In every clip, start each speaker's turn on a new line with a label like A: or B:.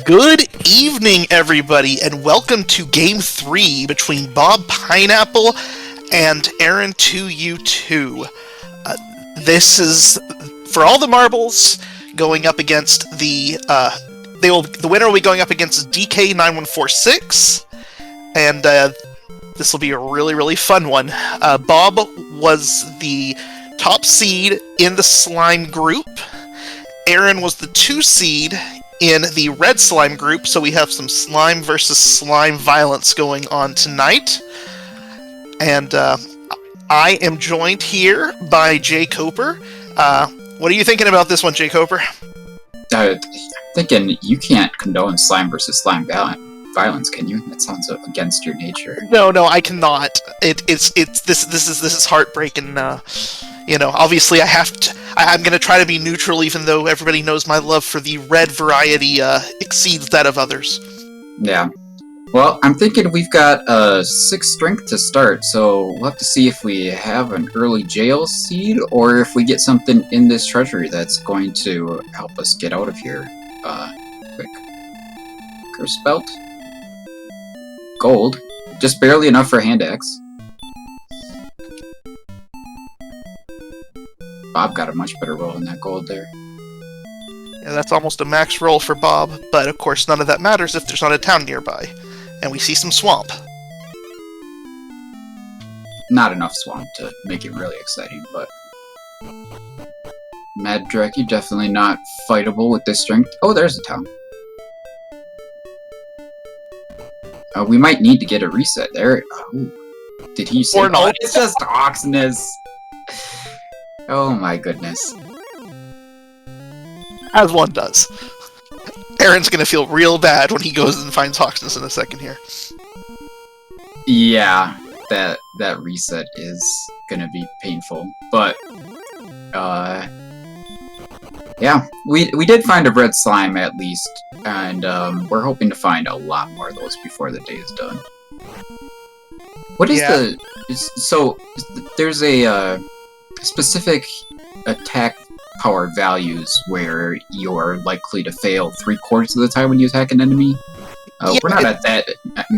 A: Good evening, everybody, and welcome to Game 3 between BobPineapple and aaron2u2. This is for all the marbles going up against the winner will be going up against DK9146, and this will be a really fun one. Bob was the top seed in the slime group. Aaron was the 2 seed in the red slime group, so we have some slime versus slime violence going on tonight. And I am joined here by Jay Coper. What are you thinking about this one, Jay Coper?
B: I'm thinking you can't condone slime versus slime violence, can you? That sounds against your nature.
A: No, I cannot. This is heartbreaking. Obviously I'm going to try to be neutral, even though everybody knows my love for the red variety exceeds that of others.
B: Yeah. Well, I'm thinking we've got 6 strength to start, so we'll have to see if we have an early jail seed, or if we get something in this treasury that's going to help us get out of here. Quick. Curse belt. Gold. Just barely enough for a hand axe. Bob got a much better roll than that gold there.
A: Yeah, that's almost a max roll for Bob, but of course none of that matters if there's not a town nearby. And we see some swamp.
B: Not enough swamp to make it really exciting, but... Mad Dreki, definitely not fightable with this strength. Oh, there's a town. We might need to get a reset there. Oh, did he say...
A: Or not.
B: Oh, it's just Oxness! Oh my goodness.
A: As one does. Aaron's gonna feel real bad when he goes and finds Hawksness in a second here.
B: Yeah, that reset is gonna be painful. But, yeah, we did find a red slime at least, and we're hoping to find a lot more of those before the day is done. What is there's a specific attack power values where you're likely to fail 3/4 of the time when you attack an enemy. We're not at that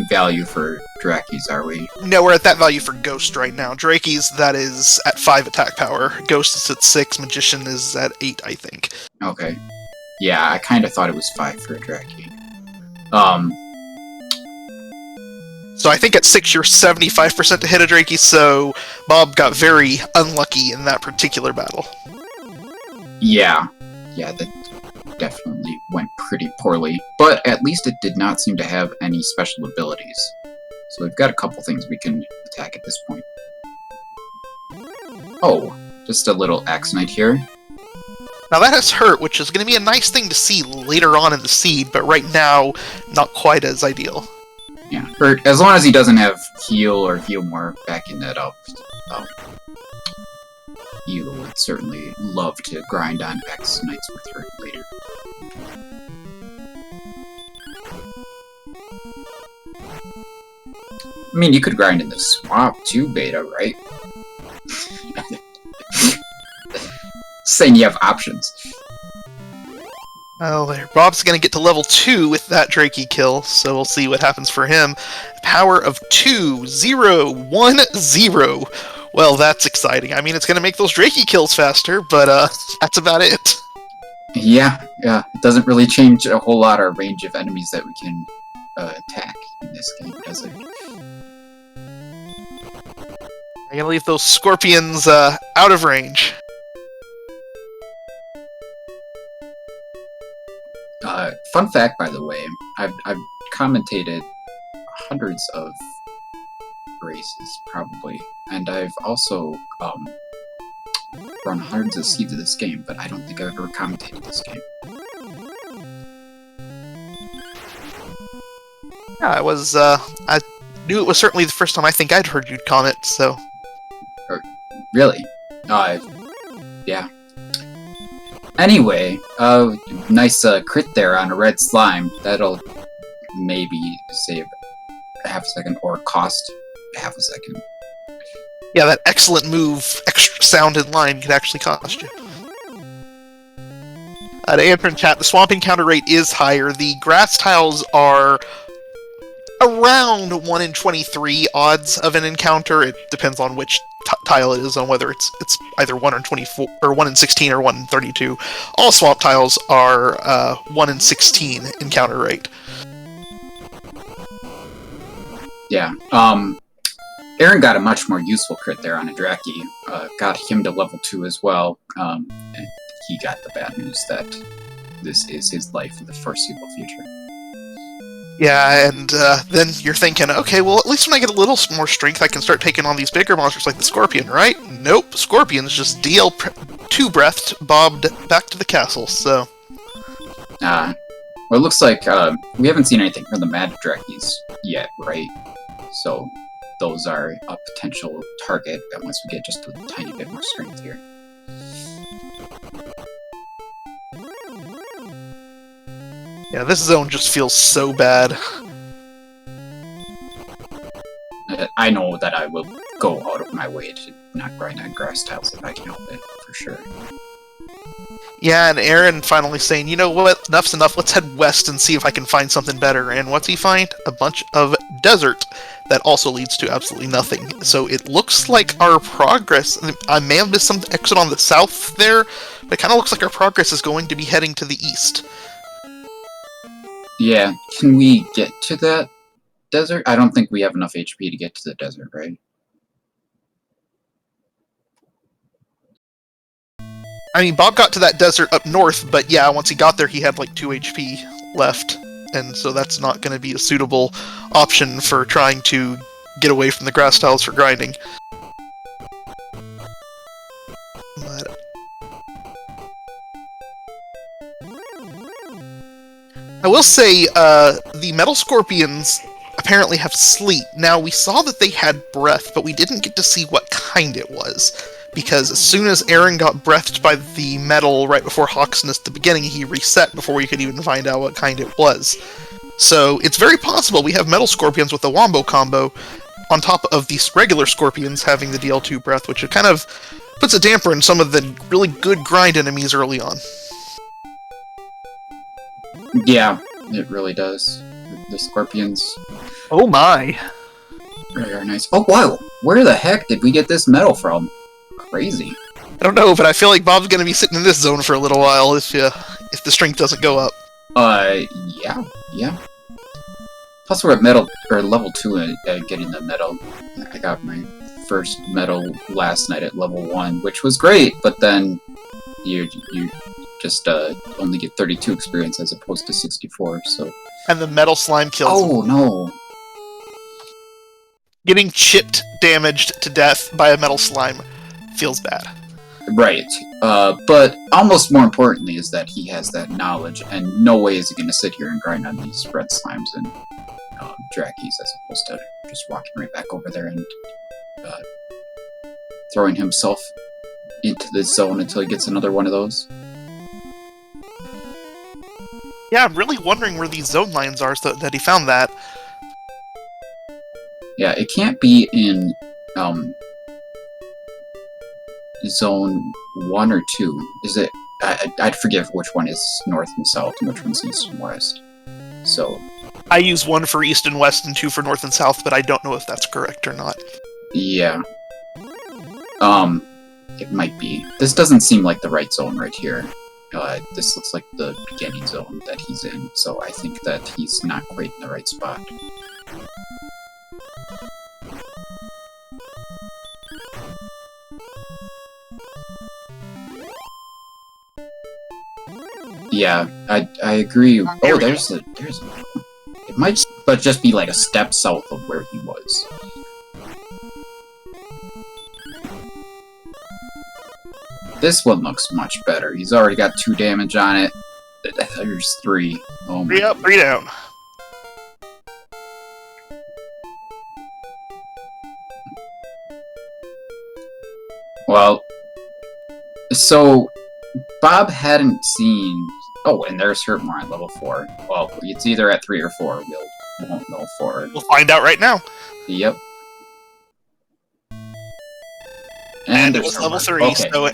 B: value for Draki's, are we?
A: No, we're at that value for Ghost right now. Draki's, that is at 5 attack power. Ghost is at 6. Magician is at 8, I think.
B: Okay. Yeah, I kind of thought it was 5 for a Draki.
A: So I think at 6 you're 75% to hit a Draki, so Bob got very unlucky in that particular battle.
B: Yeah, that definitely went pretty poorly. But at least it did not seem to have any special abilities. So we've got a couple things we can attack at this point. Oh, just a little Axe Knight here.
A: Now that has hurt, which is going to be a nice thing to see later on in the seed, but right now, not quite as ideal.
B: Yeah, hurt. As long as he doesn't have heal or heal more backing that up, you would certainly love to grind on X Knights with hurt later. I mean, you could grind in the swamp too, Beta, right? Saying you have options.
A: Oh, there. Bob's going to get to level 2 with that Draki kill, so we'll see what happens for him. Power of 2, 0, 1, 0. Well, that's exciting. I mean, it's going to make those Draki kills faster, but that's about it.
B: Yeah. It doesn't really change a whole lot our range of enemies that we can attack in this game, does it?
A: I'm going to leave those scorpions out of range.
B: Fun fact, by the way, I've commentated hundreds of races, probably, and I've also run hundreds of seeds of this game, but I don't think I've ever commentated this game.
A: Yeah, I knew it was certainly the first time I think I'd heard you'd comment, so...
B: Really? Yeah. Anyway, nice crit there on a red slime. That'll maybe save half a second, or cost half a second.
A: Yeah, that excellent move, extra sound in line, could actually cost you. To answer in chat, the swamp encounter rate is higher. The grass tiles are around 1 in 23 odds of an encounter. It depends on which tile it is, on whether it's either 1 in 24 or 1 in 16 or 1 in 32. All swamp tiles are 1 in 16 encounter rate.
B: Yeah. Aaron got a much more useful crit there on a Draki. Got him to level 2 as well. And he got the bad news that this is his life in the foreseeable future.
A: Yeah, and then you're thinking, okay, well, at least when I get a little more strength, I can start taking on these bigger monsters like the Scorpion, right? Nope, Scorpion's just DL2-breathed, bobbed back to the castle, so...
B: Well, it looks like we haven't seen anything from the Mad Drakis yet, right? So those are a potential target once we get just a tiny bit more strength here.
A: Yeah, this zone just feels so bad.
B: I know that I will go out of my way to not grind on grass tiles if I can help it, for sure.
A: Yeah, and Aaron finally saying, you know what, enough's enough, let's head west and see if I can find something better. And what's he find? A bunch of desert that also leads to absolutely nothing. So it looks like our progress, I may have missed some exit on the south there, but it kind of looks like our progress is going to be heading to the east.
B: Yeah, can we get to that desert? I don't think we have enough HP to get to the desert, right?
A: I mean, Bob got to that desert up north, but yeah, once he got there, he had like 2 HP left, and so that's not going to be a suitable option for trying to get away from the grass tiles for grinding. But I will say, the Metal Scorpions apparently have sleep. Now, we saw that they had breath, but we didn't get to see what kind it was. Because as soon as Aaron got breathed by the metal right before Hawksness at the beginning, he reset before we could even find out what kind it was. So it's very possible we have Metal Scorpions with the Wombo combo on top of these regular Scorpions having the DL2 breath, which it kind of puts a damper in some of the really good grind enemies early on.
B: Yeah, it really does. The Scorpions...
A: Oh my!
B: Really are nice. Oh wow! Where the heck did we get this metal from? Crazy.
A: I don't know, but I feel like Bob's gonna be sitting in this zone for a little while if the strength doesn't go up. Yeah. Plus we're at level 2 getting the medal. I got my first medal last night at level 1, which was great, but then you just only get 32 experience as opposed to 64, so... And the metal slime kills.
B: Oh, no.
A: Getting chipped, damaged to death by a metal slime feels bad.
B: Right. But almost more importantly is that he has that knowledge, and no way is he going to sit here and grind on these red slimes and Drakis as opposed to just walking right back over there and throwing himself into this zone until he gets another one of those.
A: Yeah, I'm really wondering where these zone lines are so that he found that.
B: Yeah, it can't be in zone 1 or 2. Is it? I'd forget which one is north and south and which one's east and west. So
A: I use 1 for east and west and 2 for north and south, but I don't know if that's correct or not.
B: Yeah. It might be. This doesn't seem like the right zone right here. This looks like the beginning zone that he's in, so I think that he's not quite in the right spot. Yeah, I agree. Oh, there's a... It might but just be like a step south of where he was. This one looks much better. He's already got 2 damage on it. There's 3. Oh my.
A: 3 up, 3 down.
B: Well, so Bob hadn't seen... Oh, and there's Hurtmore at level 4. Well, it's either at 3 or 4. We won't know for...
A: We'll find out right now.
B: Yep.
A: And And it was level 3,
B: Okay.
A: so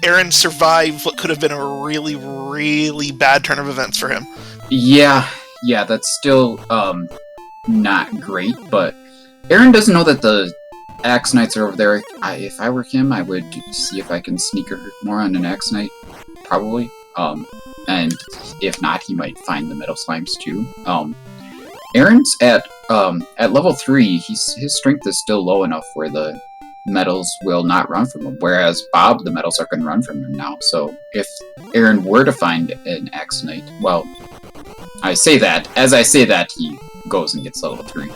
A: Aaron survived what could have been a really, really bad turn of events for him.
B: Yeah, that's still not great, but Aaron doesn't know that the Axe Knights are over there. If I were him, I would see if I can sneak her more on an Axe Knight, probably. And if not, he might find the Metal Slimes too. Aaron's at level 3. His strength is still low enough where the metals will not run from him, whereas Bob, the metals are going to run from him now. So if Aaron were to find an Axe Knight, well, as I say that, he goes and gets level 3,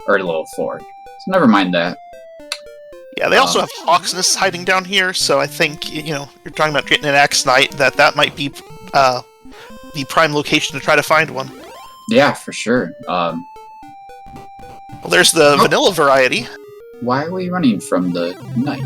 B: or level 4. So never mind that.
A: Yeah, they also have Hawksness hiding down here, so I think, you're talking about getting an Axe Knight, that might be the prime location to try to find one.
B: Yeah, for sure.
A: Well, there's the vanilla variety.
B: Why are we running from the Knight?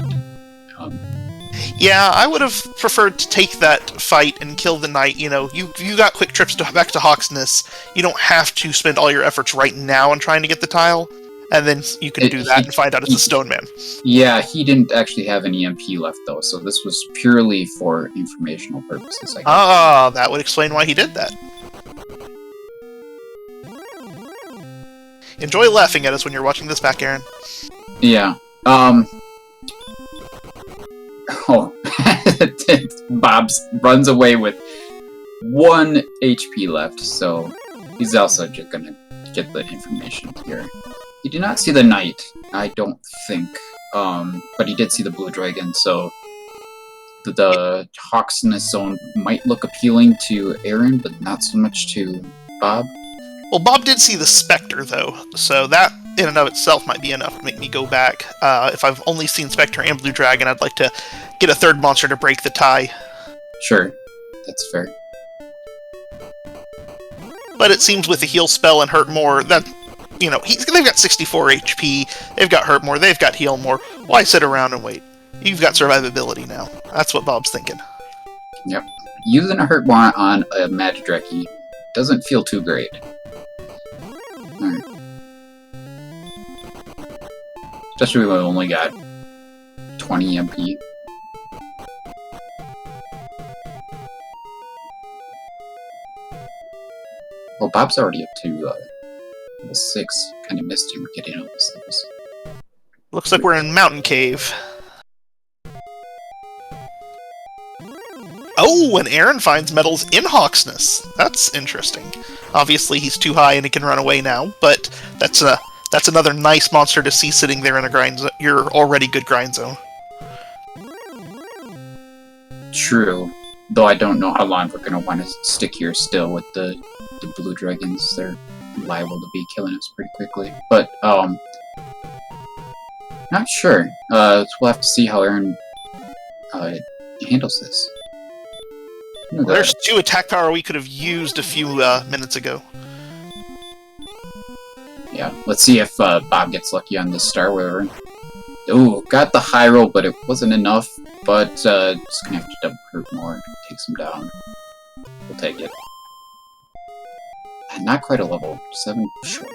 A: Yeah, I would have preferred to take that fight and kill the Knight. You got quick trips back to Hawksness. You don't have to spend all your efforts right now on trying to get the tile, and then you can do that and find out it's a Stone Man.
B: Yeah, he didn't actually have any MP left, though, so this was purely for informational purposes, I guess.
A: Ah, that would explain why he did that. Enjoy laughing at us when you're watching this back, Aaron.
B: Yeah. Bob runs away with 1 HP left, so he's also just gonna get the information here. He did not see the Knight, I don't think, but he did see the Blue Dragon, so the Hawksness zone might look appealing to Aaron, but not so much to Bob.
A: Well, Bob did see the Spectre, though, so that in and of itself might be enough to make me go back. If I've only seen Spectre and Blue Dragon, I'd like to get a third monster to break the tie.
B: Sure, that's fair.
A: But it seems with the heal spell and hurt more, that, they've got 64 HP, they've got hurt more, they've got heal more. Why sit around and wait? You've got survivability now. That's what Bob's thinking.
B: Yep. Using a hurt more on a Magidreki doesn't feel too great. Alright. Especially when we only got 20 MP. Well, Bob's already up to level 6. Kind of missed him getting all those levels.
A: Looks like we're in Mountain Cave. Oh, and Aaron finds metals in Hawksness. That's interesting. Obviously, he's too high and he can run away now, but that's another nice monster to see sitting there in a grind zone. Your already good grind zone.
B: True. Though I don't know how long we're going to want to stick here still with the Blue Dragons. They're liable to be killing us pretty quickly. But, not sure. We'll have to see how Aaron handles this.
A: Well, there's 2 attack power we could have used a few minutes ago.
B: Yeah, let's see if Bob gets lucky on this Star Wyvern. Ooh, got the high roll, but it wasn't enough. But just gonna have to double hurt more. Takes him down. We'll take it. And not quite a level. 7 short.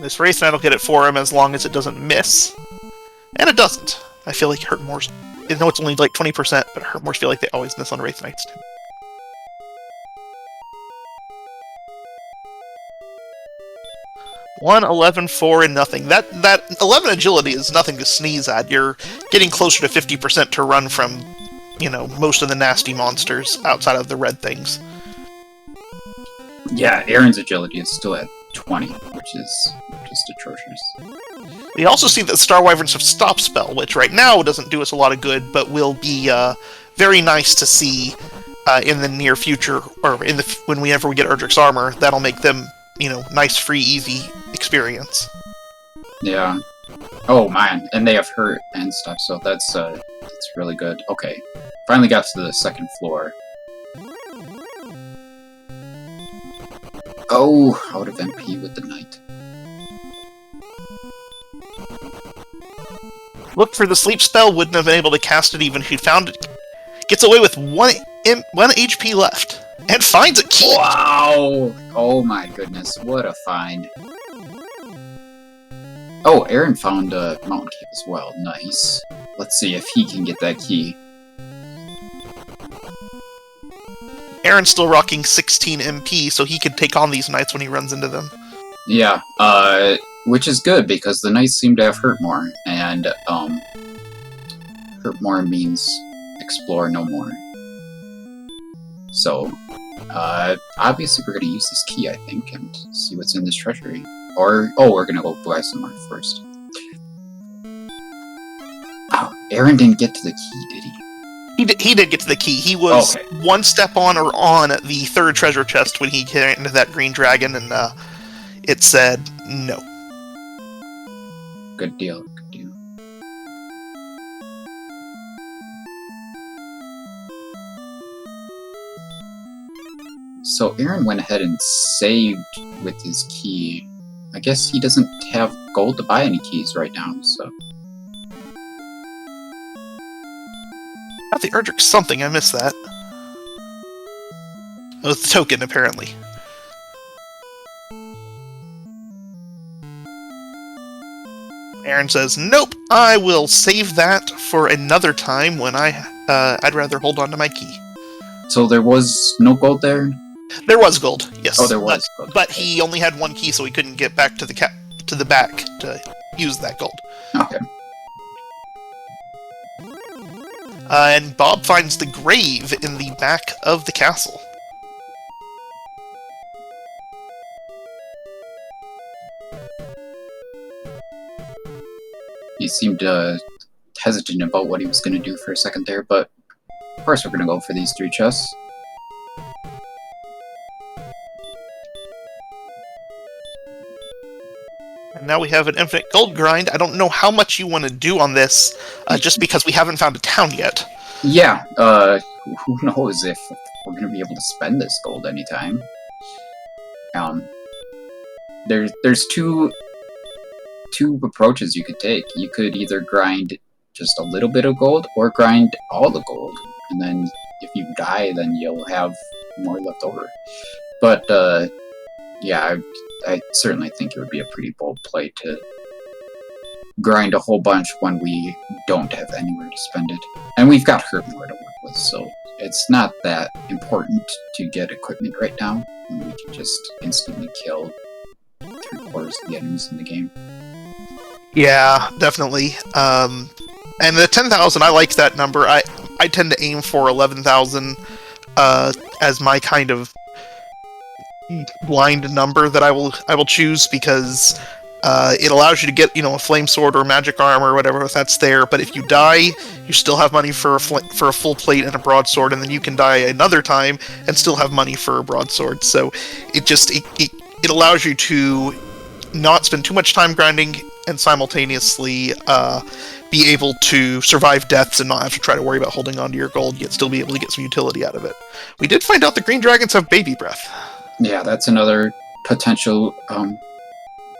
A: This Wraith Knight will get it for him as long as it doesn't miss. And it doesn't. I feel like Hurtmore's... I know it's only like 20%, but Hurtmore's feel like they always miss on Wraith Knights too. One 11, 4, and nothing. That 11 agility is nothing to sneeze at. You're getting closer to 50% to run from, most of the nasty monsters outside of the red things.
B: Yeah, Aaron's agility is still at 20, which is just atrocious.
A: We also see that Star Wyverns have Stop Spell, which right now doesn't do us a lot of good, but will be very nice to see in the near future, or whenever we get Erdrick's Armor. That'll make them, nice, free, easy experience.
B: Yeah. Oh man, and they have hurt and stuff, so that's really good. Okay, finally got to the second floor. Oh, out of MP with the Knight.
A: Look for the sleep spell, wouldn't have been able to cast it even if he'd found it. Gets away with 1 HP left, and finds a key!
B: Wow! Oh my goodness, what a find. Oh, Aaron found a mountain cave as well. Nice. Let's see if he can get that key.
A: Aaron's still rocking 16 MP, so he could take on these knights when he runs into them.
B: Yeah, which is good because the knights seem to have hurt more, and hurt more means explore no more. So, obviously we're gonna use this key, I think, and see what's in this treasury. Or, oh, we're gonna go buy some more first. Oh, Aaron didn't get to the key, did he?
A: He did get to the key. He was one step on the third treasure chest when he hit into that green dragon, and it said no.
B: Good deal, good deal. So Aaron went ahead and saved with his key. I guess he doesn't have gold to buy any keys right now, so...
A: Got the Erdrich something, I missed that. Oh, it's the token, apparently. Aaron says, nope, I will save that for another time when I'd rather hold on to my key.
B: So there was no gold there?
A: There was gold, yes.
B: Oh, there was gold.
A: But he only had one key, so he couldn't get back to the back to use that gold.
B: Okay.
A: And Bob finds the grave in the back of the castle.
B: He seemed hesitant about what he was going to do for a second there, but of course we're going to go for these 3 chests.
A: And now we have an infinite gold grind. I don't know how much you want to do on this, just because we haven't found a town yet.
B: Yeah, who knows if we're going to be able to spend this gold anytime. There's two approaches you could take. You could either grind just a little bit of gold, or grind all the gold, and then if you die, then you'll have more left over. But, yeah, I certainly think it would be a pretty bold play to grind a whole bunch when we don't have anywhere to spend it. And we've got hurt more to work with, so it's not that important to get equipment right now. And we can just instantly kill 3/4 of the enemies in the game.
A: Yeah, definitely. And the 10,000, I like that number. I tend to aim for 11,000 as my kind of blind number that I will choose, because it allows you to get, a flame sword or magic arm or whatever if that's there. But if you die, you still have money for a full plate and a broadsword, and then you can die another time and still have money for a broadsword. So it allows you to not spend too much time grinding and simultaneously be able to survive deaths and not have to try to worry about holding on to your gold, yet still be able to get some utility out of it. We did find out the green dragons have baby breath.
B: Yeah, that's another potential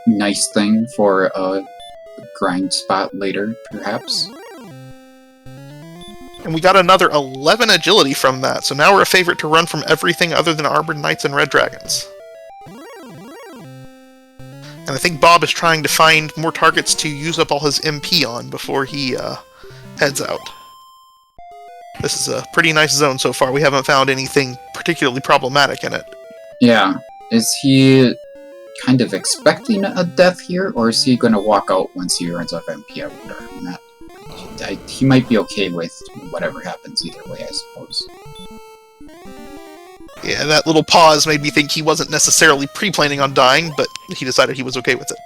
B: nice thing for a grind spot later, perhaps.
A: And we got another 11 agility from that, so now we're a favorite to run from everything other than armored knights and red dragons. And I think Bob is trying to find more targets to use up all his MP on before he heads out. This is a pretty nice zone so far. We haven't found anything particularly problematic in it.
B: Yeah. Is he kind of expecting a death here, or is he going to walk out once he runs out of MP? I wonder. He might be okay with whatever happens either way, I suppose.
A: Yeah, that little pause made me think he wasn't necessarily pre-planning on dying, but he decided he was okay with it.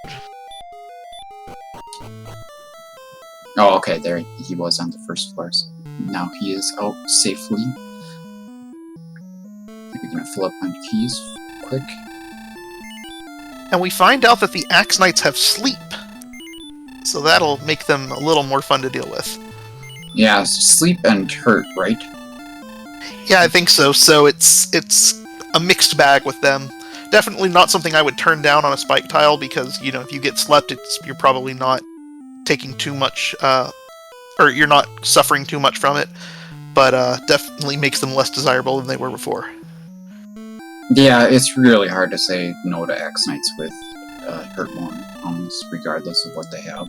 B: Oh, okay, there he was on the first floor. So now he is out safely. I think we're gonna fill up on keys quick.
A: And we find out that the Axe Knights have sleep. So that'll make them a little more fun to deal with.
B: Yeah, sleep and hurt, right?
A: Yeah, I think so. So it's a mixed bag with them. Definitely not something I would turn down on a spike tile, because, if you get slept, you're probably not taking too much, or you're not suffering too much from it. But definitely makes them less desirable than they were before.
B: Yeah, it's really hard to say no to Axe Knights with hurt more, almost regardless of what they have.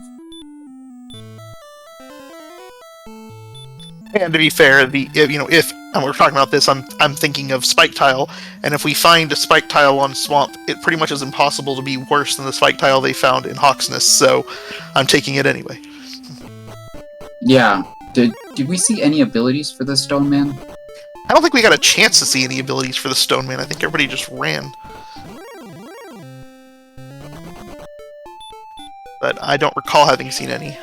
A: And to be fair, if we're talking about this, I'm thinking of Spike Tile, and if we find a Spike Tile on Swamp, it pretty much is impossible to be worse than the Spike Tile they found in Hawksness, so I'm taking it anyway.
B: Yeah. Did we see any abilities for the Stone Man?
A: I don't think we got a chance to see any abilities for the Stone Man. I think everybody just ran. But I don't recall having seen any.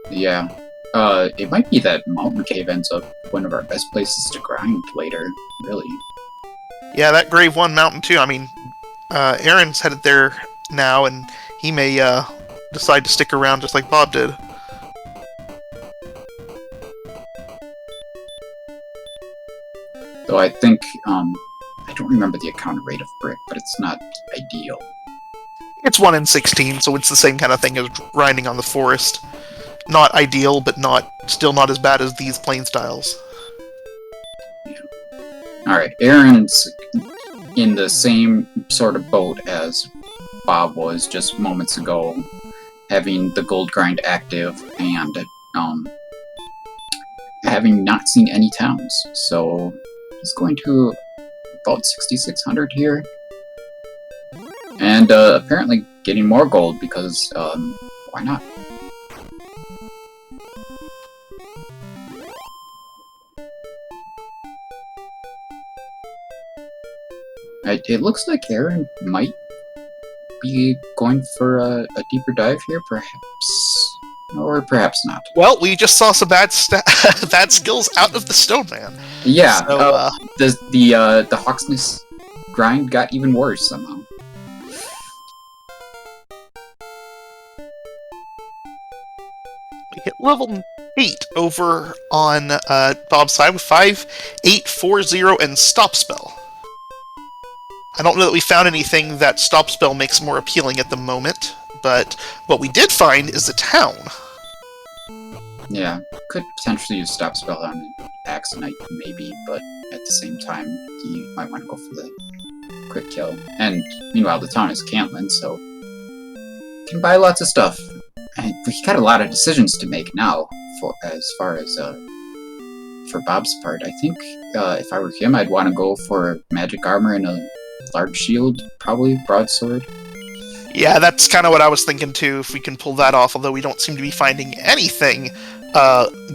B: Yeah. It might be that Mountain Cave ends up one of our best places to grind later, really.
A: Yeah, that Grave 1 mountain too. I mean, Aaron's headed there now, and he may decide to stick around just like Bob did.
B: Though I think, I don't remember the encounter rate of Brick, but it's not ideal.
A: It's 1 in 16, so it's the same kind of thing as grinding on the forest. Not ideal, but still not as bad as these plain styles.
B: Yeah. Alright, Aaron's in the same sort of boat as Bob was just moments ago, having the gold grind active and having not seen any towns. So he's going to about 6,600 here. And apparently getting more gold because why not? It looks like Aaron might be going for a deeper dive here, perhaps. Or perhaps not.
A: Well, we just saw some bad skills out of the Stone Man.
B: Yeah,
A: so,
B: the Hawksness grind got even worse somehow.
A: We hit level 8 over on Bob's side with 5, 8, 4, 0, and Stop Spell. I don't know that we found anything that Stop Spell makes more appealing at the moment, but what we did find is a town.
B: Yeah, could potentially use Stop Spell on Axonite, maybe, but at the same time, you might want to go for the quick kill. And meanwhile, the town is Cantlin, so can buy lots of stuff. And we got a lot of decisions to make now, as far as for Bob's part. I think if I were him, I'd want to go for magic armor and a large shield, probably broadsword.
A: Yeah, that's kind of what I was thinking too, if we can pull that off, although we don't seem to be finding anything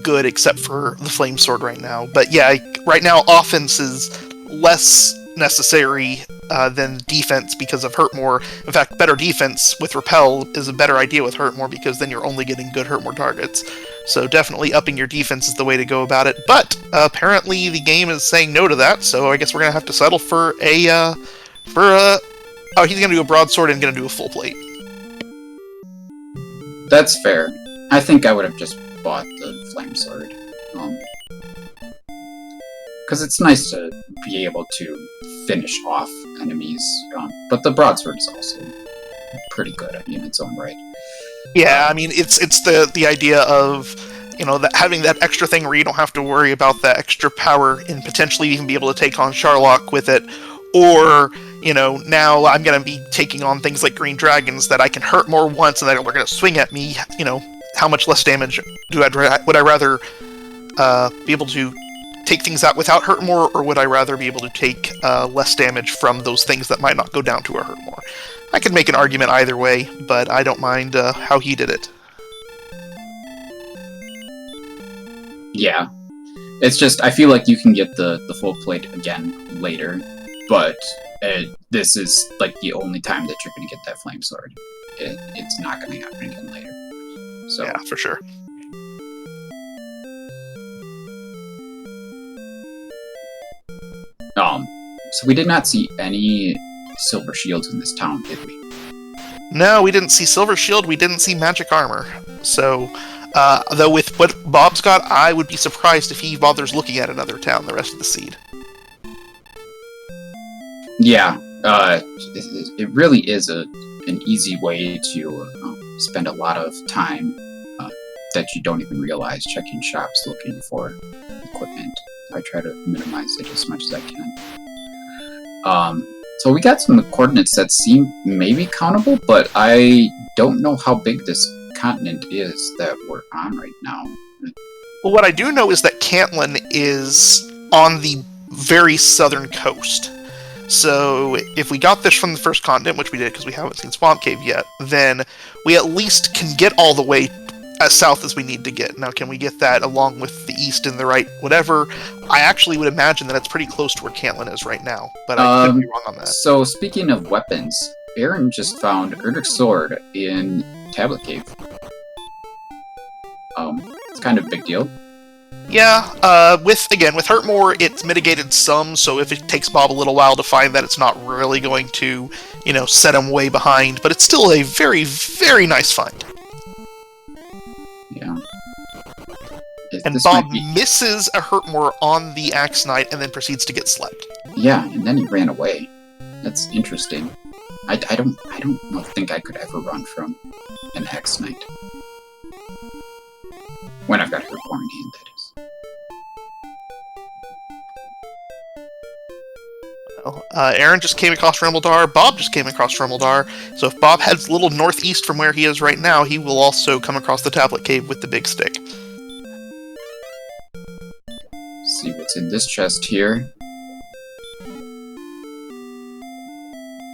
A: good except for the flame sword right now. But yeah, right now offense is less necessary than defense because of hurt more. In fact, better defense with repel is a better idea with hurt more because then you're only getting good hurt more targets. So definitely upping your defense is the way to go about it. But apparently the game is saying no to that, so I guess we're gonna have to settle for oh, he's gonna do a broadsword and gonna do a full plate.
B: That's fair. I think I would have just bought the flame sword. Because it's nice to be able to finish off enemies, but the broadsword is also pretty good in its own right.
A: Yeah, I mean, it's the idea of, that having that extra thing where you don't have to worry about that extra power and potentially even be able to take on Sharlock with it, or, now I'm going to be taking on things like green dragons that I can hurt more once and then they're going to swing at me, how much less damage would I rather be able to take things out without hurt more, or would I rather be able to take less damage from those things that might not go down to a hurt more? I could make an argument either way, but I don't mind how he did it.
B: Yeah. It's just, I feel like you can get the full plate again later, but this is like the only time that you're going to get that flame sword. It's not going to happen again later. So
A: yeah, for sure.
B: So we did not see any silver shields in this town, did we?
A: No, we didn't see silver shield, we didn't see magic armor. So, though with what Bob's got, I would be surprised if he bothers looking at another town the rest of the seed.
B: Yeah, it really is an easy way to spend a lot of time that you don't even realize checking shops looking for equipment. I try to minimize it as much as I can. So we got some coordinates that seem maybe countable, but I don't know how big this continent is that we're on right now.
A: Well, what I do know is that Cantlin is on the very southern coast. So if we got this from the first continent, which we did because we haven't seen Swamp Cave yet, then we at least can get all the way as south as we need to get. Now, can we get that along with the east and the right, whatever? I actually would imagine that it's pretty close to where Cantlin is right now, but I could be wrong on that.
B: So speaking of weapons, Aaron just found Erdrick's sword in Tablet Cave. It's kind of a big deal.
A: Yeah, with Hurtmore, it's mitigated some, so if it takes Bob a little while to find that, it's not really going to, set him way behind, but it's still a very, very nice find.
B: Yeah.
A: And Bob misses a Hurtmore on the Axe Knight and then proceeds to get slept.
B: Yeah, and then he ran away. That's interesting. I don't think I could ever run from an Axe Knight. When I've got Hurtmore in hand, that is.
A: Well, Aaron just came across Remeldar, Bob just came across Remeldar, so if Bob heads a little northeast from where he is right now, he will also come across the Tablet Cave with the big stick.
B: See what's in this chest here.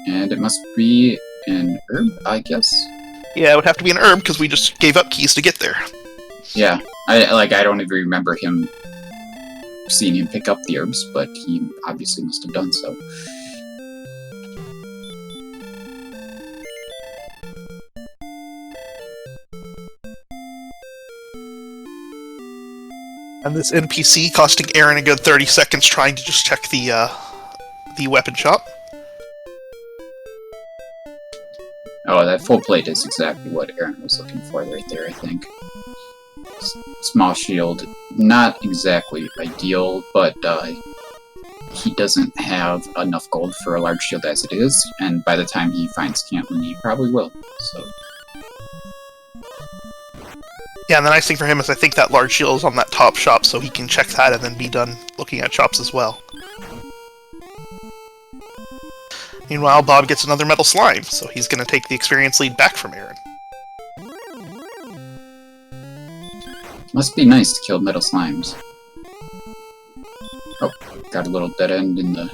B: And it must be an herb, I guess?
A: Yeah, it would have to be an herb, because we just gave up keys to get there.
B: Yeah, I don't even remember seeing him pick up the herbs, but he obviously must have done so.
A: And this NPC costing Aaron a good 30 seconds trying to just check the weapon shop.
B: Oh, that full plate is exactly what Aaron was looking for right there, I think. Small shield, not exactly ideal, but he doesn't have enough gold for a large shield as it is, and by the time he finds Cantlin, he probably will, so...
A: Yeah, and the nice thing for him is I think that large shield is on that top shop, so he can check that and then be done looking at shops as well. Meanwhile, Bob gets another metal slime, so he's going to take the experience lead back from Aaron.
B: Must be nice to kill metal slimes. Oh, got a little dead end in the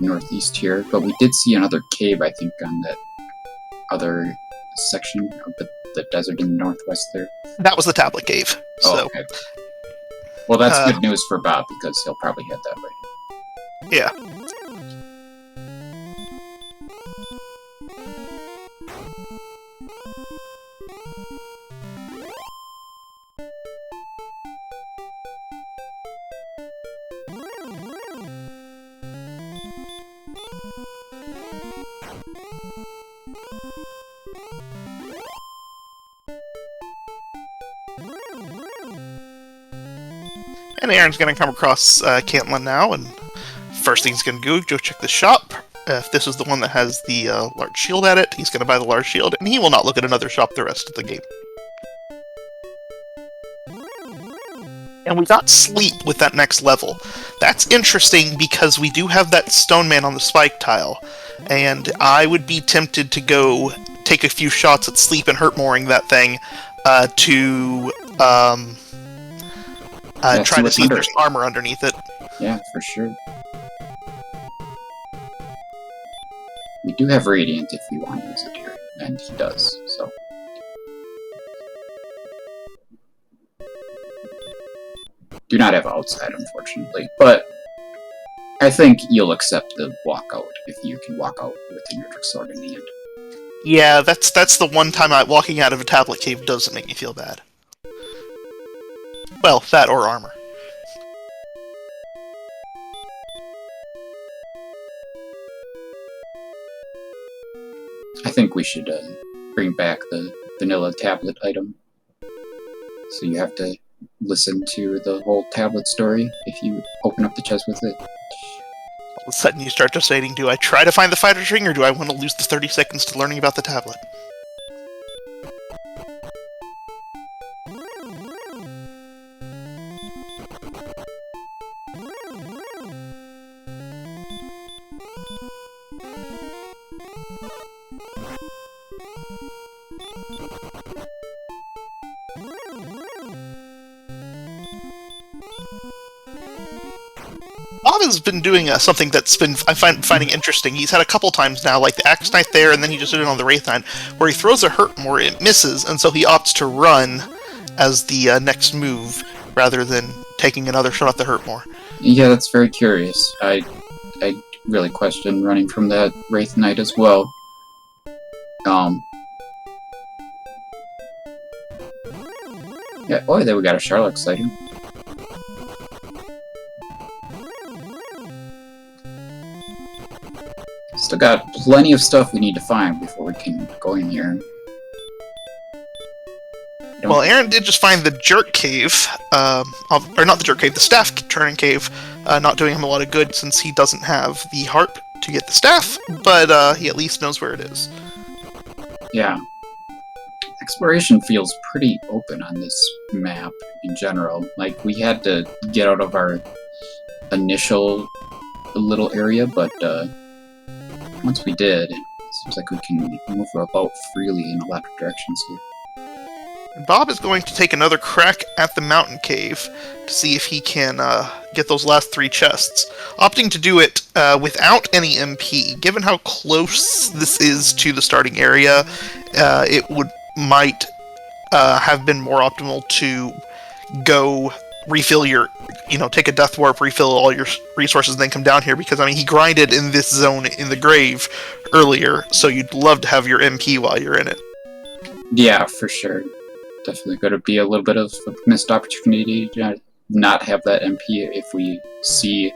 B: northeast here, but we did see another cave, I think, on that other section of the desert in the northwest there.
A: That was the Tablet Cave.
B: Oh, okay. Well, that's good news for Bob, because he'll probably head that way.
A: Yeah. And Aaron's going to come across Cantlin now, and first thing he's going to go check the shop. If this is the one that has the large shield at it, he's going to buy the large shield, and he will not look at another shop the rest of the game. And we got sleep with that next level. That's interesting because we do have that stone man on the spike tile, and I would be tempted to go take a few shots at sleep and hurt-mooring that thing to try to see if there's armor underneath it.
B: Yeah, for sure. We do have Radiant if we want to use it here, and he does, so... Do not have outside, unfortunately, but I think you'll accept the walkout if you can walk out with an Erdrick sword in hand.
A: Yeah, that's the one time walking out of a Tablet Cave doesn't make me feel bad. Well, that or armor.
B: I think we should bring back the vanilla tablet item. So you have to listen to the whole tablet story if you open up the chest with it.
A: All of a sudden you start deciding, do I try to find the fighter's ring, or do I want to lose the 30 seconds to learning about the tablet? Bob has been doing something that's been finding interesting. He's had a couple times now, like the Axe Knight there, and then he just did it on the Wraith Knight, where he throws a hurt more, it misses, and so he opts to run as the next move, rather than taking another shot at the hurt more.
B: Yeah, that's very curious. I really question running from that Wraith Knight as well. Yeah, oh, there we got a Sharlock sighting. Still got plenty of stuff we need to find before we can go in here.
A: Well, Aaron did just find the Jerk Cave, or not the Jerk Cave, the Staff Turning Cave, not doing him a lot of good since he doesn't have the Harp to get the staff, but he at least knows where it is.
B: Yeah. Exploration feels pretty open on this map in general. Like, we had to get out of our initial little area, but once we did, it seems like we can move about freely in a lot of directions here.
A: Bob is going to take another crack at the mountain cave to see if he can get those last 3 chests, opting to do it without any MP. Given how close this is to the starting area, it might have been more optimal to go refill your, take a death warp, refill all your resources, and then come down here, because, I mean, he grinded in this zone in the grave earlier, so you'd love to have your MP while you're in it.
B: Yeah, for sure. Definitely going to be a little bit of a missed opportunity to not have that MP if we see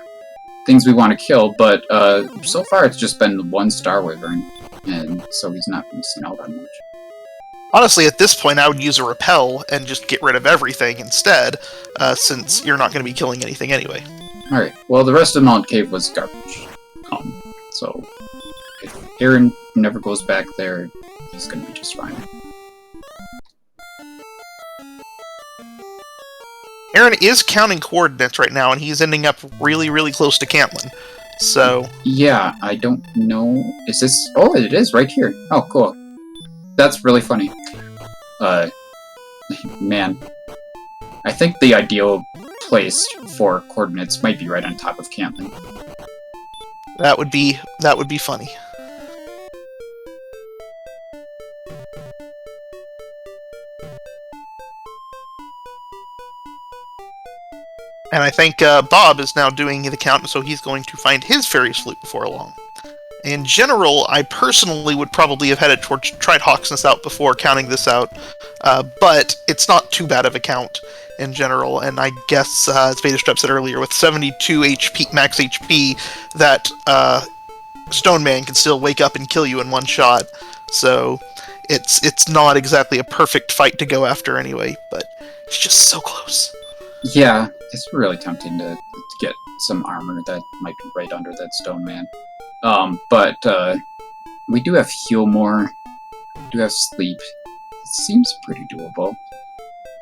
B: things we want to kill, but so far it's just been 1 Star Wyvern, and so he's not missing out on much.
A: Honestly, at this point, I would use a repel and just get rid of everything instead, since you're not going to be killing anything anyway.
B: Alright, well, the rest of Mount Cave was garbage. So, if Aaron never goes back there, he's going to be just fine.
A: Aaron is counting coordinates right now, and he's ending up really, really close to Cantlin. So...
B: Yeah, I don't know... Is this... Oh, it is, right here. Oh, cool. That's really funny. Man. I think the ideal place for coordinates might be right on top of Cantlin.
A: That would be funny. And I think Bob is now doing the count, so he's going to find his Fairy's Flute before long. In general, I personally would probably have headed towards tried Hawksness out before counting this out, but it's not too bad of a count in general, and I guess, as Betastrap said earlier, with 72 HP, max HP, that Stone Man can still wake up and kill you in 1 shot, so it's not exactly a perfect fight to go after anyway, but it's just so close.
B: Yeah, it's really tempting to get some armor that might be right under that Stone Man. But we do have Heal More, we do have Sleep. It seems pretty doable.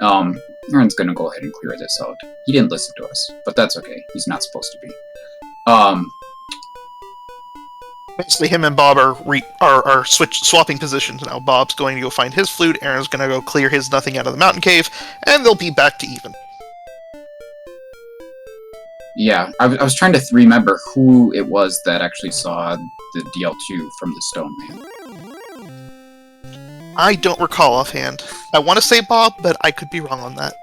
B: Aaron's gonna go ahead and clear this out. He didn't listen to us, but that's okay. He's not supposed to be.
A: Basically, him and Bob are swapping positions now. Bob's going to go find his flute, Aaron's going to go clear his nothing out of the mountain cave, and they'll be back to even.
B: Yeah, I was trying to remember who it was that actually saw the DL2 from the Stone Man.
A: I don't recall offhand. I want to say Bob, but I could be wrong on that.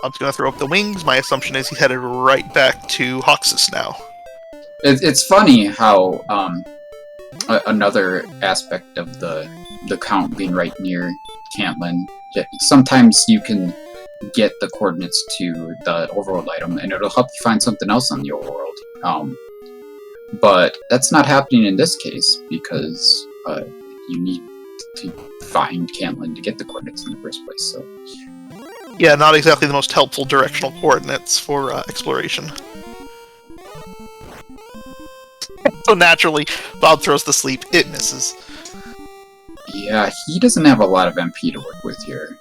A: Bob's going to throw up the wings. My assumption is he's headed right back to Hawksness now.
B: It's funny how another aspect of the count being right near Cantlin, sometimes you can get the coordinates to the overworld item, and it'll help you find something else on the overworld. But that's not happening in this case, because you need to find Cantlin to get the coordinates in the first place. So
A: Yeah, not exactly the most helpful directional coordinates for exploration. So naturally, Bob throws the sleep. It misses.
B: Yeah, he doesn't have a lot of MP to work with here.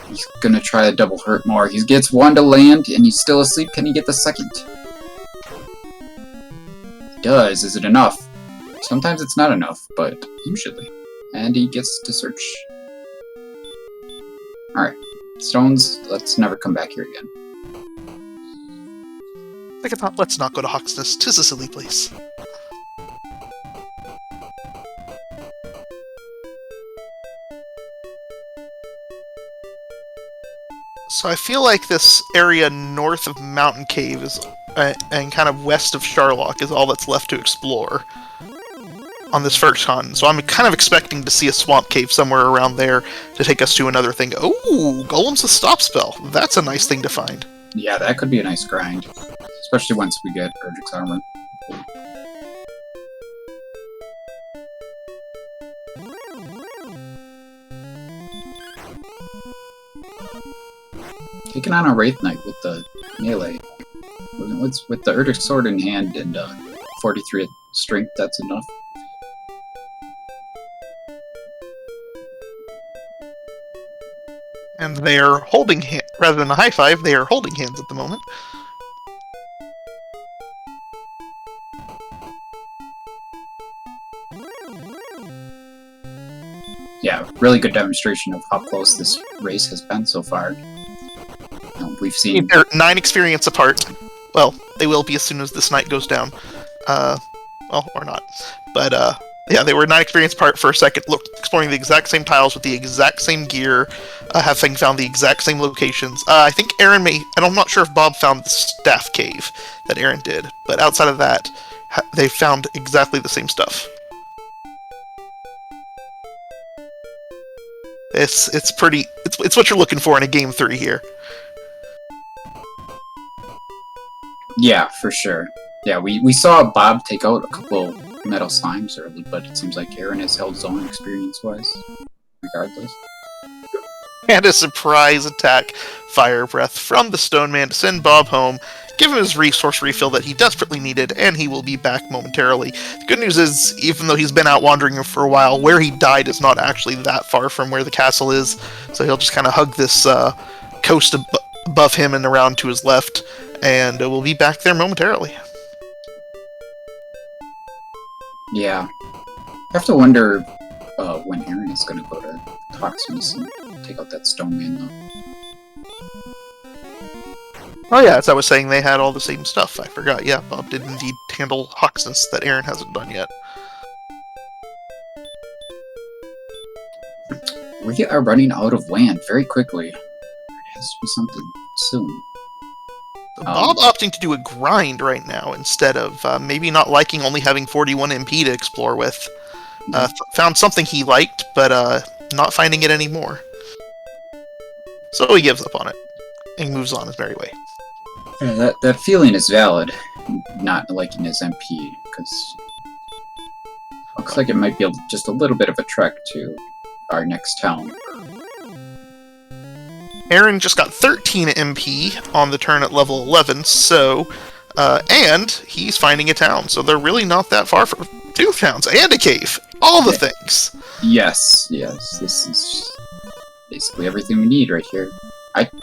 B: He's gonna try to double hurt more. He gets one to land, and he's still asleep. Can he get the second? He does. Is it enough? Sometimes it's not enough, but usually. And he gets to search. Alright. Stones, let's never come back here again.
A: Second thought, let's not go to Hawksness. 'Tis a silly place. So I feel like this area north of Mountain Cave is, and kind of west of Sharlock is all that's left to explore on this first con. So I'm kind of expecting to see a swamp cave somewhere around there to take us to another thing. Oh, Golem's a stop spell. That's a nice thing to find.
B: Yeah, that could be a nice grind. Especially once we get Erdrick's armor. Taking on a Wraith Knight with the melee. With the Erdrick sword in hand and 43 strength, that's enough.
A: And they're holding hands, rather than a high five, they are holding hands at the moment.
B: Yeah, really good demonstration of how close this race has been so far. We've seen...
A: They're 9 experience apart. Well, they will be as soon as this night goes down. Well, or not. But, yeah, they were 9 experience apart for a second, exploring the exact same tiles with the exact same gear, having found the exact same locations. I think Aaron may... And I'm not sure if Bob found the staff cave that Aaron did, but outside of that, they found exactly the same stuff. It's pretty... It's what you're looking for in a Game 3 here.
B: Yeah, for sure. Yeah, we saw Bob take out a couple metal slimes early, but it seems like Aaron has held his own experience-wise, regardless.
A: And a surprise attack fire breath from the Stone Man to send Bob home, give him his resource refill that he desperately needed, and he will be back momentarily. The good news is, even though he's been out wandering for a while, where he died is not actually that far from where the castle is, so he'll just kind of hug this coast above him and around to his left, and we'll be back there momentarily.
B: Yeah. I have to wonder when Aaron is going to go to Hawksmith and take out that Stone Man, though.
A: Oh yeah, as I was saying, they had all the same stuff. I forgot. Yeah, Bob did indeed handle Hawksness that Aaron hasn't done yet.
B: We are running out of land very quickly. There has to be something soon.
A: So Bob opting to do a grind right now instead of maybe not liking only having 41 MP to explore with. Found something he liked, but not finding it anymore. So he gives up on it and moves on his merry way.
B: Yeah, that feeling is valid, not liking his MP, because looks like it might be just a little bit of a trek to our next town.
A: Aaron just got 13 MP on the turn at level 11, so, and he's finding a town, so they're really not that far from 2 towns and a cave. All the things.
B: Yes, this is basically everything we need right here.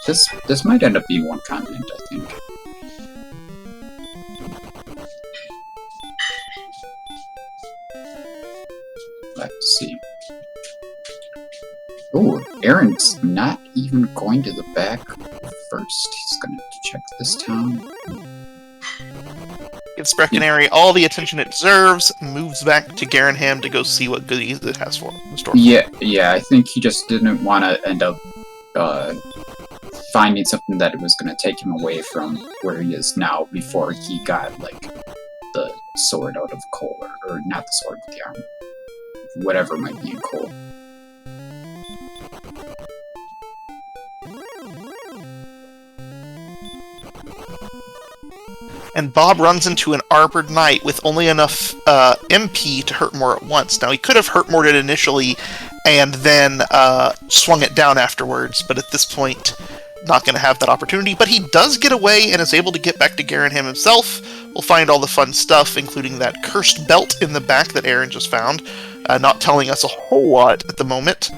B: This might end up being one continent, I think. Let's see. Oh, Aaron's not even going to the back first. He's going to check this town.
A: Gives Breckenary all the attention it deserves, moves back to Garenham to go see what goodies it has for in store.
B: Yeah, I think he just didn't want to end up finding something that was going to take him away from where he is now before he got, like, the sword out of coal, or not the sword, but the armor. Whatever might be in coal.
A: And Bob runs into an Armored Knight with only enough MP to hurt more at once. Now, he could have hurt more it initially and then swung it down afterwards, but at this point, not going to have that opportunity, but he does get away and is able to get back to Garen himself. We'll find all the fun stuff, including that cursed belt in the back that Aaron just found, not telling us a whole lot at the moment.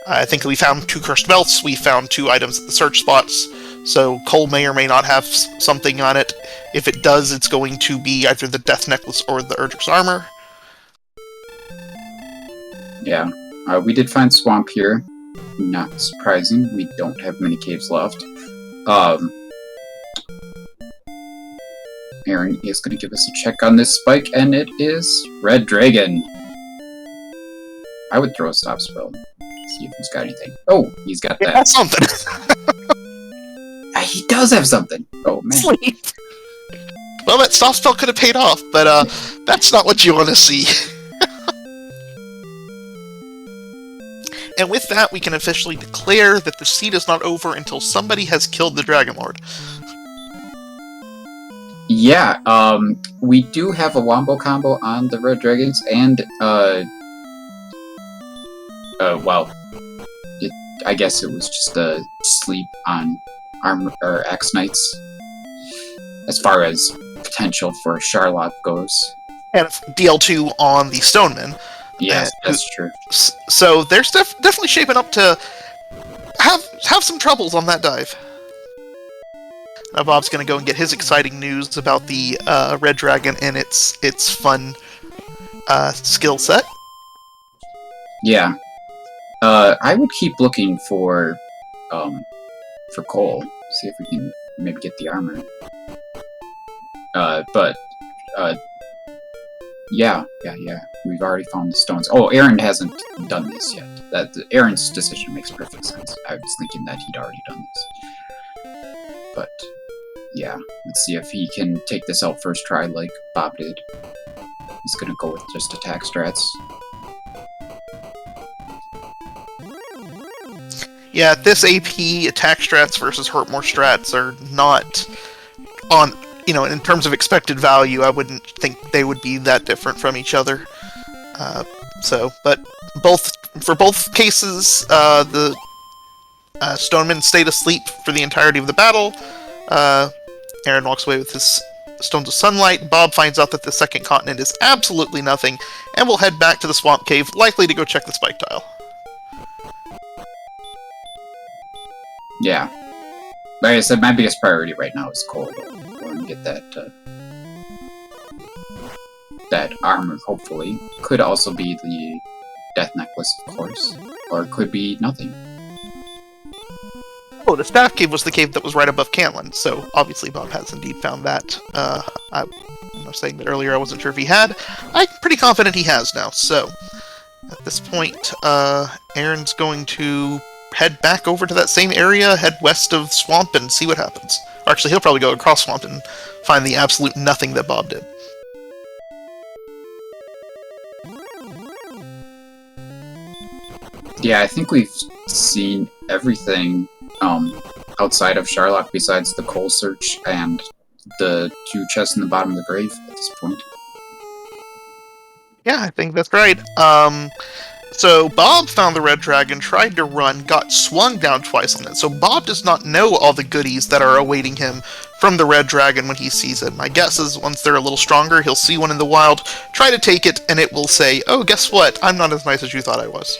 A: I think we found 2 cursed belts, we found 2 items at the search spots, so Cole may or may not have something on it. If it does, it's going to be either the Death Necklace or the Erdrick's Armor.
B: Yeah, we did find Swamp here. Not surprising, we don't have many caves left. Aaron is going to give us a check on this spike, and it is Red Dragon. I would throw a stop spell. See if he's got anything. Oh, he's got that.
A: That's something.
B: He does have something. Oh, man.
A: Sweet. Well, that stop spell could have paid off, but that's not what you want to see. And with that, we can officially declare that the siege is not over until somebody has killed the Dragon Lord.
B: Yeah, we do have a wombo combo on the Red Dragons, and, well, I guess it was just a sleep on Armor or X Knights, as far as potential for Charlotte goes.
A: And DL2 on the Stoneman.
B: Yes, that's true.
A: So they're definitely shaping up to have some troubles on that dive. Now Bob's going to go and get his exciting news about the Red Dragon and its fun skill set.
B: Yeah. I would keep looking for Cole. See if we can maybe get the armor. Yeah. We've already found the stones. Oh, Aaron hasn't done this yet. Aaron's decision makes perfect sense. I was thinking that he'd already done this. But, yeah. Let's see if he can take this out first try like Bob did. He's gonna go with just attack strats.
A: Yeah, this AP, attack strats versus hurt more strats are not on... in terms of expected value, I wouldn't think they would be that different from each other. But for both cases, the Stoneman stayed asleep for the entirety of the battle. Aaron walks away with his Stones of Sunlight. Bob finds out that the second continent is absolutely nothing, and will head back to the Swamp Cave, likely to go check the spike tile.
B: Yeah. Like I said, my biggest priority right now is Cole. Go and get that armor, hopefully. Could also be the Death Necklace, of course. Or it could be nothing.
A: Oh, the Staff Cave was the cave that was right above Cantlin, so obviously Bob has indeed found that. I was saying that earlier, I wasn't sure if he had. I'm pretty confident he has now, so... At this point, Aaron's going to head back over to that same area, head west of Swamp, and see what happens. Or actually, he'll probably go across Swamp and find the absolute nothing that Bob did.
B: Yeah, I think we've seen everything outside of Charlotte besides the coal search and the 2 chests in the bottom of the grave at this point.
A: Yeah, I think that's right. So Bob found the Red Dragon, tried to run, got swung down twice on it. So Bob does not know all the goodies that are awaiting him from the Red Dragon when he sees it. My guess is once they're a little stronger, he'll see one in the wild, try to take it, and it will say, "Oh, guess what? I'm not as nice as you thought I was."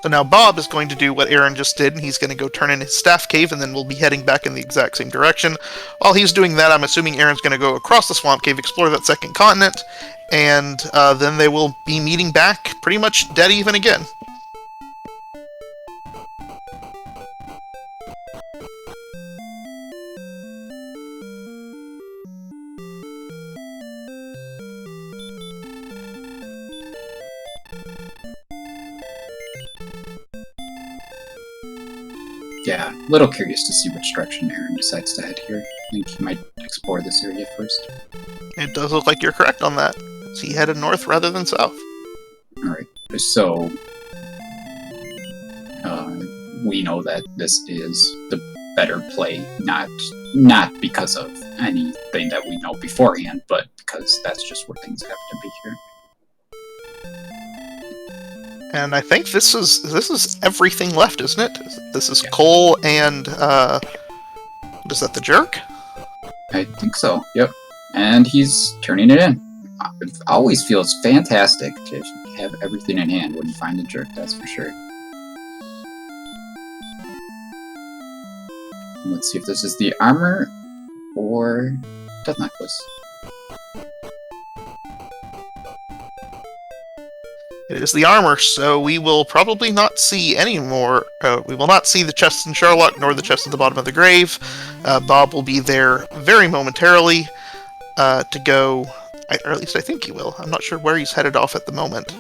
A: So now Bob is going to do what Aaron just did, and he's going to go turn in his Staff Cave, and then we'll be heading back in the exact same direction. While he's doing that, I'm assuming Aaron's going to go across the Swamp Cave, explore that second continent, and then they will be meeting back pretty much dead even again.
B: Yeah, a little curious to see which direction Aaron decides to head here. I think he might explore this area first.
A: It does look like you're correct on that. He headed north rather than south.
B: Alright, so we know that this is the better play, not not because of anything that we know beforehand, but because that's just where things happen to be here.
A: And I think this is everything left, isn't it? This is Cole and what is that, the jerk?
B: I think so. Yep. And he's turning it in. It always feels fantastic to have everything in hand when you find the jerk, that's for sure. Let's see if this is the armor or death necklace.
A: It is the armor, so we will probably not see any more. We will not see the chest in Sherlock, nor the chest at the bottom of the grave. Bob will be there very momentarily to go, or at least I think he will. I'm not sure where he's headed off at the moment.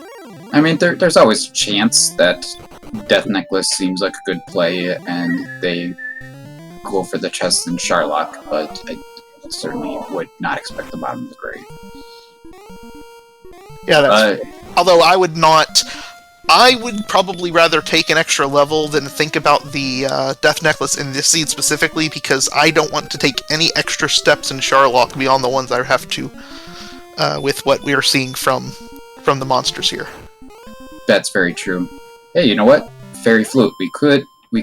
B: I mean, there's always a chance that death necklace seems like a good play, and they go for the chest in Sherlock, but I certainly would not expect the bottom of the grave.
A: Yeah, that's although I would probably rather take an extra level than think about the death necklace in this seed specifically, because I don't want to take any extra steps in Sherlock beyond the ones I have to with what we are seeing from the monsters here.
B: That's very true. Hey, you know what? Fairy flute. We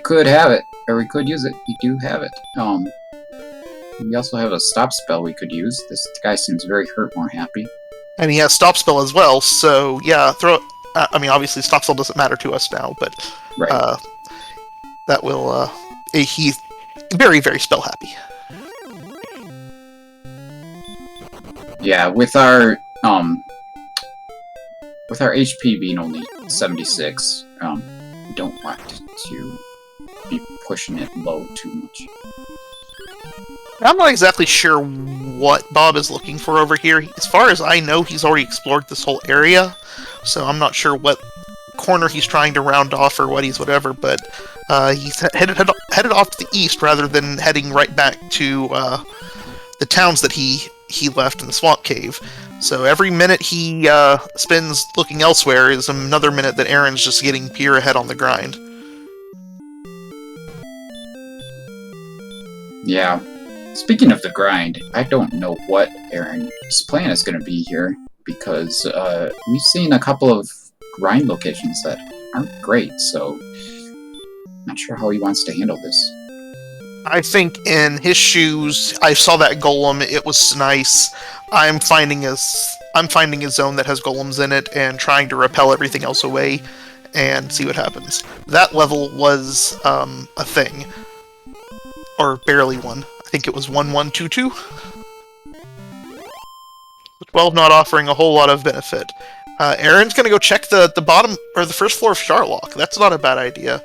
B: could have it, or we could use it. We do have it. We also have a stop spell we could use. This guy seems very hurt, more happy.
A: And he has stop spell as well, so yeah, throw. I mean, obviously, stop spell doesn't matter to us now, but
B: right.
A: That will. He's very, very spell happy.
B: Yeah, with our HP being only 76, we don't want to be pushing it low too much.
A: I'm not exactly sure what Bob is looking for over here. As far as I know, he's already explored this whole area, so I'm not sure what corner he's trying to round off or whatever, but he's headed off to the east rather than heading right back to the towns that he left in the swamp cave. So every minute he spends looking elsewhere is another minute that Aaron's just getting pure ahead on the grind.
B: Yeah. Speaking of the grind, I don't know what Aaron's plan is going to be here, because we've seen a couple of grind locations that aren't great, so not sure how he wants to handle this.
A: I think in his shoes, I saw that golem, it was nice. I'm finding a zone that has golems in it and trying to repel everything else away and see what happens. That level was a thing. Or barely one. I think it was 1122. The 12 not offering a whole lot of benefit. Aaron's gonna go check the bottom, or the first floor of Sherlock. That's not a bad idea.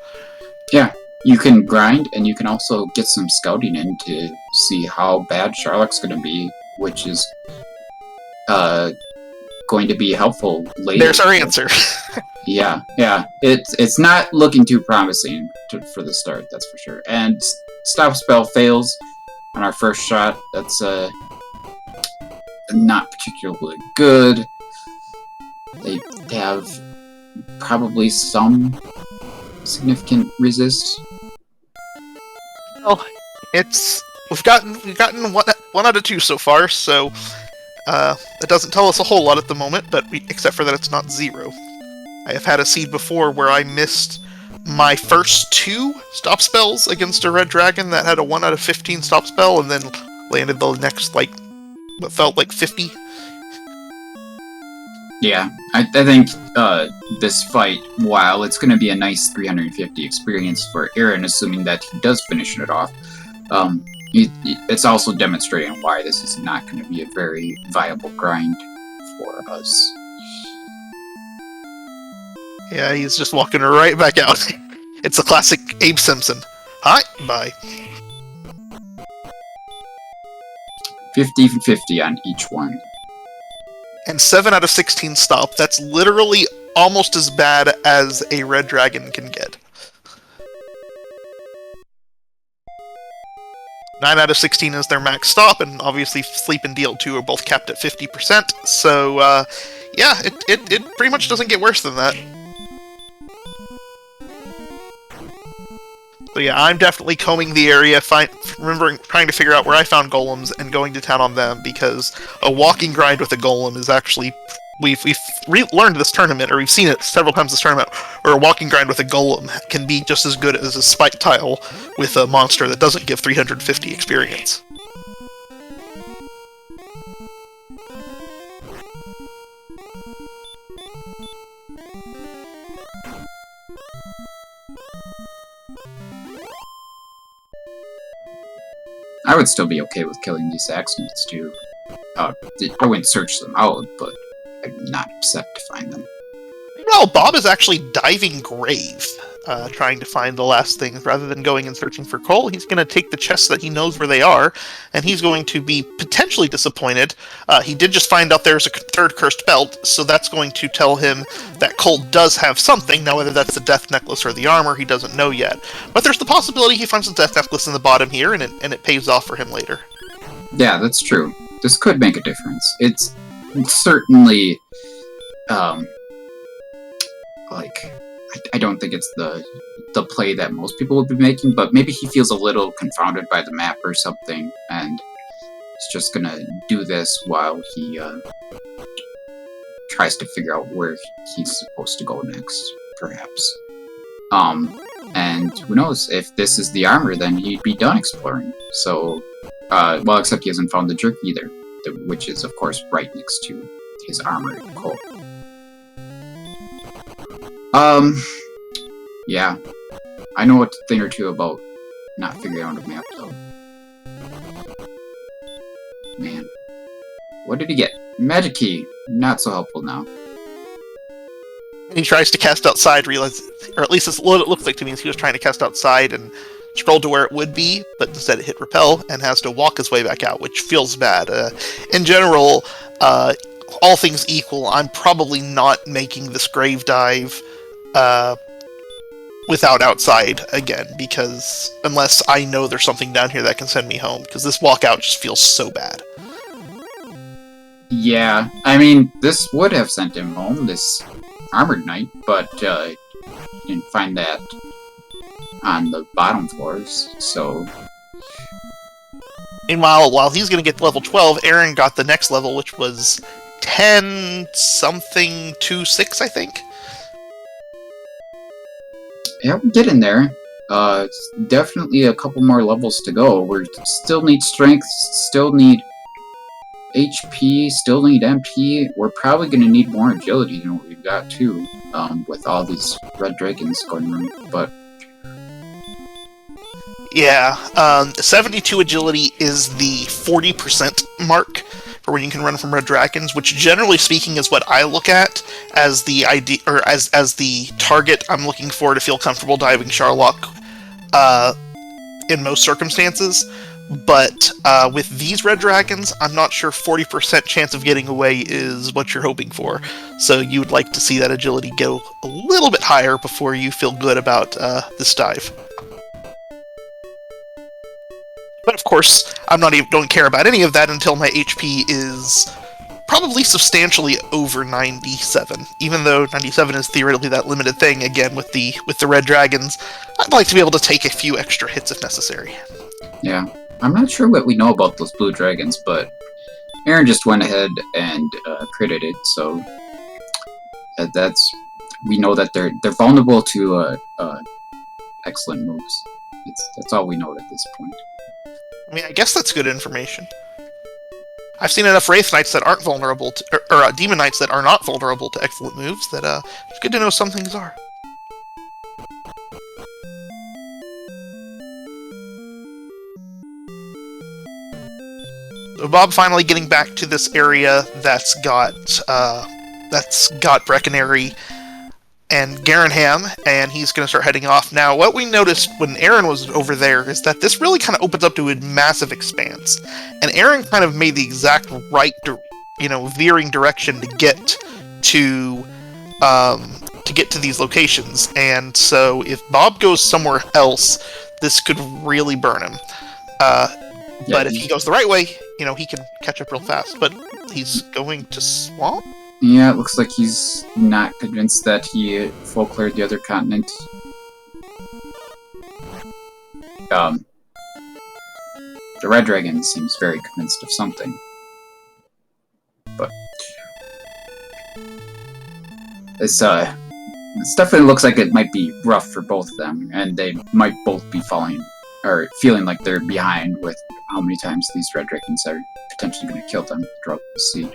B: Yeah, you can grind, and you can also get some scouting in to see how bad Sherlock's gonna be, which is going to be helpful later.
A: There's our answer.
B: Yeah. It's not looking too promising for the start, that's for sure. And stop spell fails on our first shot. That's not particularly good. They have probably some significant resist.
A: Well, we've gotten one out of two so far, so that doesn't tell us a whole lot at the moment, but except for that it's not 0. I have had a seed before where I missed my first 2 stop spells against a red dragon that had a 1 out of 15 stop spell, and then landed the next, what felt like 50.
B: Yeah, I think this fight, while it's going to be a nice 350 experience for Aaron, assuming that he does finish it off, it's also demonstrating why this is not going to be a very viable grind for us.
A: Yeah, he's just walking right back out. It's a classic Abe Simpson. Hi, bye.
B: 50-50 on each one.
A: And 7 out of 16 stop. That's literally almost as bad as a red dragon can get. 9 out of 16 is their max stop, and obviously Sleep and Deal 2 are both capped at 50%. So, yeah, it pretty much doesn't get worse than that. So yeah, I'm definitely combing the area, trying to figure out where I found golems and going to town on them, because a walking grind with a golem is actually... We've learned this tournament, or we've seen it several times this tournament, where a walking grind with a golem can be just as good as a spike tile with a monster that doesn't give 350 experience.
B: I would still be okay with killing these axemates too. I wouldn't search them out, but I'm not upset to find them.
A: Well, Bob is actually diving grave, trying to find the last things. Rather than going and searching for coal, he's going to take the chests that he knows where they are, and he's going to be potentially disappointed. He did just find out there's a third cursed belt, so that's going to tell him that coal does have something. Now, whether that's the death necklace or the armor, he doesn't know yet. But there's the possibility he finds the death necklace in the bottom here, and it pays off for him later.
B: Yeah, that's true. This could make a difference. It's certainly... I don't think it's the play that most people would be making, but maybe he feels a little confounded by the map or something, and he's just gonna do this while he tries to figure out where he's supposed to go next, perhaps. And who knows, if this is the armor, then he'd be done exploring. So, well, except he hasn't found the jerk either, which is, of course, right next to his armor and coal. Yeah. I know a thing or two about not figuring out a map, though. Man. What did he get? Magic key. Not so helpful now.
A: He tries to cast outside, or at least it's what it looks like to me, is he was trying to cast outside and scrolled to where it would be, but instead it hit repel and has to walk his way back out, which feels bad. In general, all things equal, I'm probably not making this grave dive without outside again, because unless I know there's something down here that can send me home, because this walkout just feels so bad.
B: Yeah, I mean, this would have sent him home, this armored knight, but didn't find that on the bottom floors, so...
A: Meanwhile, while he's going to get level 12, Aaron got the next level, which was 10-something 2-6, I think?
B: Yeah, we're getting there. It's definitely a couple more levels to go. We still need strength, still need HP, still need MP. We're probably going to need more agility than what we've got, too, with all these red dragons going on, but...
A: Yeah, 72 agility is the 40% mark for when you can run from red dragons, which generally speaking is what I look at as the idea, or as the target I'm looking for to feel comfortable diving Sharlock in most circumstances. But with these red dragons, I'm not sure 40% chance of getting away is what you're hoping for. So you would like to see that agility go a little bit higher before you feel good about this dive. But of course, don't care about any of that until my HP is probably substantially over 97. Even though 97 is theoretically that limited thing, again, with the red dragons, I'd like to be able to take a few extra hits if necessary.
B: Yeah, I'm not sure what we know about those blue dragons, but Aaron just went ahead and critted it, so we know that they're vulnerable to excellent moves. That's all we know at this point.
A: I mean, I guess that's good information. I've seen enough Wraith Knights that aren't vulnerable to, or Demon Knights that are not vulnerable to excellent moves that it's good to know some things are. So Bob finally getting back to this area that's got Breckenary and Garanham, and he's going to start heading off. Now, what we noticed when Aaron was over there is that this really kind of opens up to a massive expanse, and Aaron kind of made the exact right, veering direction to get to these locations. And so, if Bob goes somewhere else, this could really burn him. But if he goes the right way, he can catch up real fast. But he's going to swamp.
B: Yeah, it looks like he's not convinced that he full cleared the other continent. the red dragon seems very convinced of something. But this definitely looks like it might be rough for both of them, and they might both be falling or feeling like they're behind with how many times these red dragons are potentially going to kill them throughout the siege.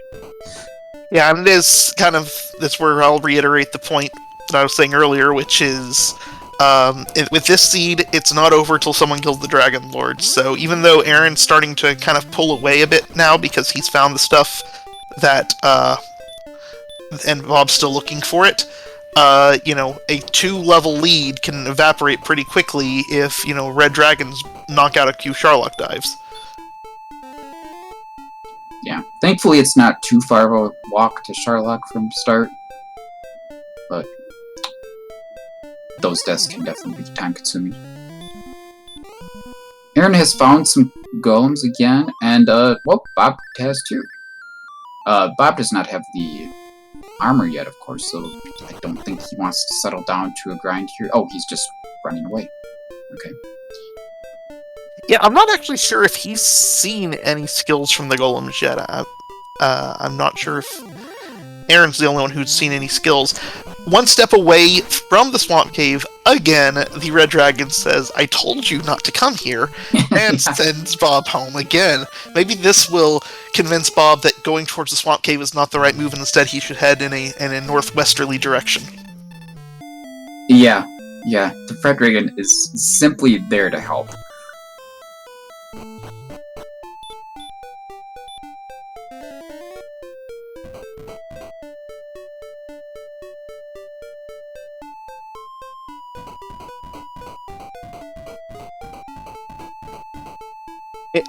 A: Yeah, and it is kind of, that's where I'll reiterate the point that I was saying earlier, which is, with this seed, it's not over till someone kills the Dragon Lord. So even though Aaron's starting to kind of pull away a bit now because he's found the stuff that, and Bob's still looking for it, a 2-level lead can evaporate pretty quickly if, red dragons knock out a few Sharlock dives.
B: Yeah, thankfully it's not too far of a walk to Sharlock from start, but those deaths can definitely be time-consuming. Aaron has found some golems again, and, Bob has too. Bob does not have the armor yet, of course, so I don't think he wants to settle down to a grind here. Oh, he's just running away. Okay.
A: Yeah, I'm not actually sure if he's seen any skills from the golems yet. I'm not sure if Aaron's the only one who's seen any skills. One step away from the swamp cave, again, the red dragon says, "I told you not to come here," and sends Bob home again. Maybe this will convince Bob that going towards the swamp cave is not the right move, and instead he should head in a northwesterly direction.
B: Yeah, the red dragon is simply there to help.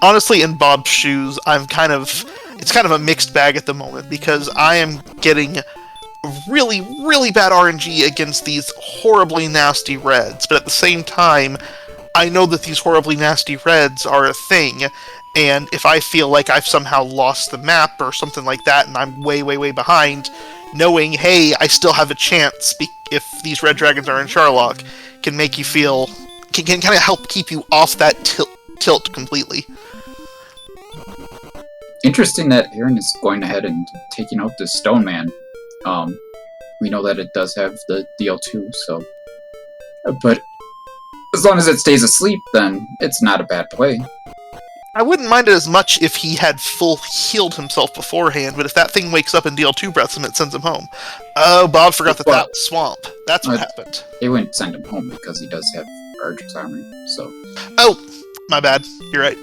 A: Honestly, in Bob's shoes, it's kind of a mixed bag at the moment, because I am getting really, really bad RNG against these horribly nasty reds, but at the same time, I know that these horribly nasty reds are a thing, and if I feel like I've somehow lost the map or something like that, and I'm way, way, way behind, knowing, hey, I still have a chance if these red dragons are in Sharlock, can make you feel, can kind of help keep you off that tilt completely.
B: Interesting that Aaron is going ahead and taking out the Stone Man. We know that it does have the DL2, so... But as long as it stays asleep, then it's not a bad play.
A: I wouldn't mind it as much if he had full healed himself beforehand, but if that thing wakes up and DL2 breaths him, it sends him home. Oh, Bob forgot that was Swamp. That's what happened.
B: They wouldn't send him home because he does have Argent's armor, so...
A: Oh! My bad. You're right.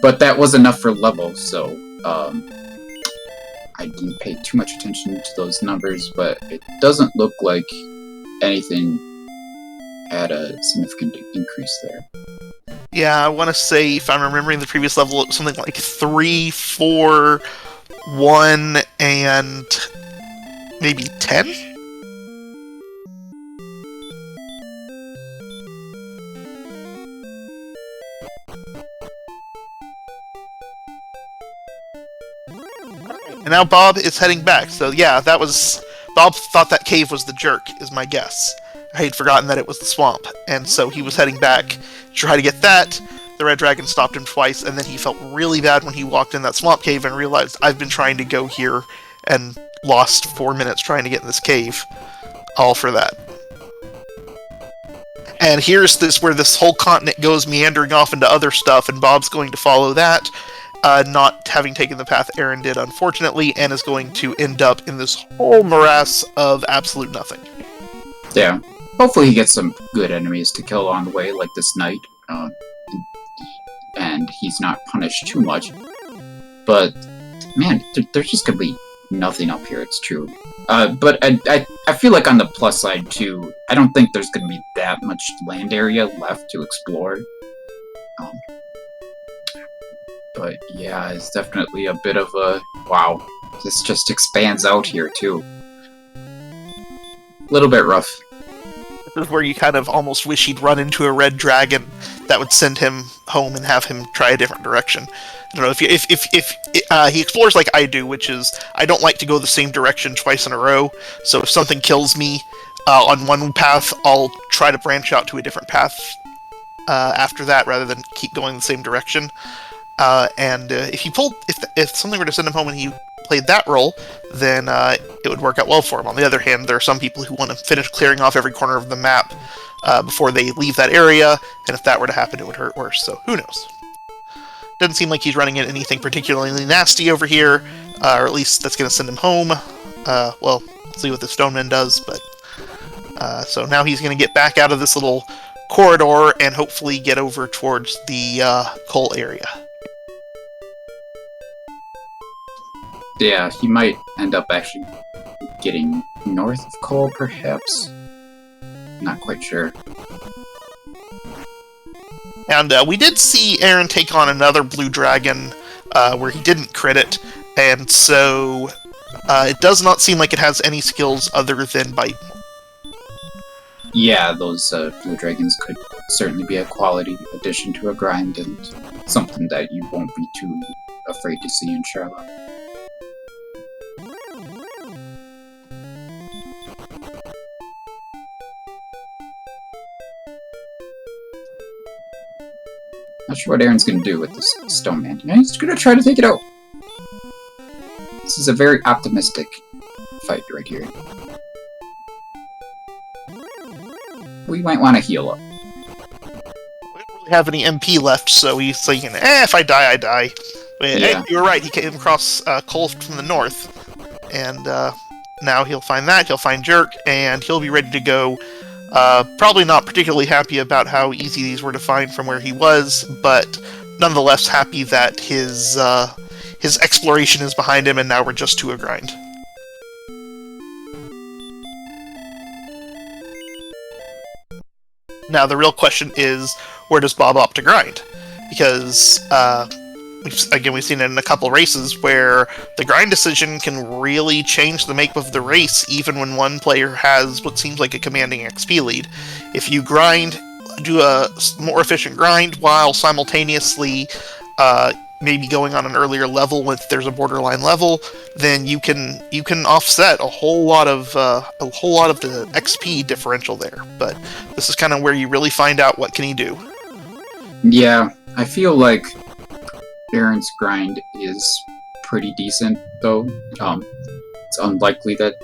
B: But that was enough for level, so I didn't pay too much attention to those numbers, but it doesn't look like anything had a significant increase there.
A: Yeah, I want to say, if I'm remembering the previous level, it was something like 3, 4, 1, and maybe 10? And now Bob is heading back, so yeah, that was... Bob thought that cave was the jerk, is my guess. I had forgotten that it was the swamp, and so he was heading back to try to get that. The red dragon stopped him twice, and then he felt really bad when he walked in that swamp cave and realized, I've been trying to go here and lost 4 minutes trying to get in this cave. All for that. And here's where this whole continent goes meandering off into other stuff, and Bob's going to follow that. Not having taken the path Aaron did, unfortunately, and is going to end up in this whole morass of absolute nothing.
B: Yeah. Hopefully he gets some good enemies to kill along the way, like this knight, and he's not punished too much. But, man, there's just gonna be nothing up here, it's true. But I feel like on the plus side, too, I don't think there's gonna be that much land area left to explore. But yeah, it's definitely a bit of a... Wow, this just expands out here, too. A little bit rough.
A: This is where you kind of almost wish he'd run into a red dragon that would send him home and have him try a different direction. I don't know, if he explores like I do, which is, I don't like to go the same direction twice in a row, so if something kills me on one path, I'll try to branch out to a different path after that, rather than keep going the same direction. If something were to send him home and he played that role, then it would work out well for him. On the other hand, there are some people who want to finish clearing off every corner of the map before they leave that area, and if that were to happen, it would hurt worse. So who knows? Doesn't seem like he's running into anything particularly nasty over here, or at least that's going to send him home. Well, we'll see what the Stoneman does, but so now he's going to get back out of this little corridor and hopefully get over towards the coal area.
B: Yeah, he might end up actually getting north of coal, perhaps. Not quite sure.
A: And we did see Aaron take on another blue dragon where he didn't crit it, and so it does not seem like it has any skills other than bite.
B: Yeah, those blue dragons could certainly be a quality addition to a grind, and something that you won't be too afraid to see in Charlotte. Not sure what Aaron's gonna do with this stone man. Yeah, he's gonna try to take it out. This is a very optimistic fight right here. We might want to heal up.
A: We don't really have any MP left, so he's thinking, if I die, I die. But,
B: Yeah.
A: you were right, he came across coal from the north, and now he'll find that, he'll find Jerk, and he'll be ready to go. Probably not particularly happy about how easy these were to find from where he was, but nonetheless happy that his exploration is behind him and now we're just to a grind. Now the real question is, where does Bob opt to grind? Because, we've seen it in a couple races where the grind decision can really change the makeup of the race, even when one player has what seems like a commanding XP lead. If you do a more efficient grind while simultaneously maybe going on an earlier level if there's a borderline level, then you can offset a whole lot of the XP differential there. But this is kind of where you really find out what can he do.
B: Yeah, I feel like Aaron's grind is pretty decent, though. It's unlikely that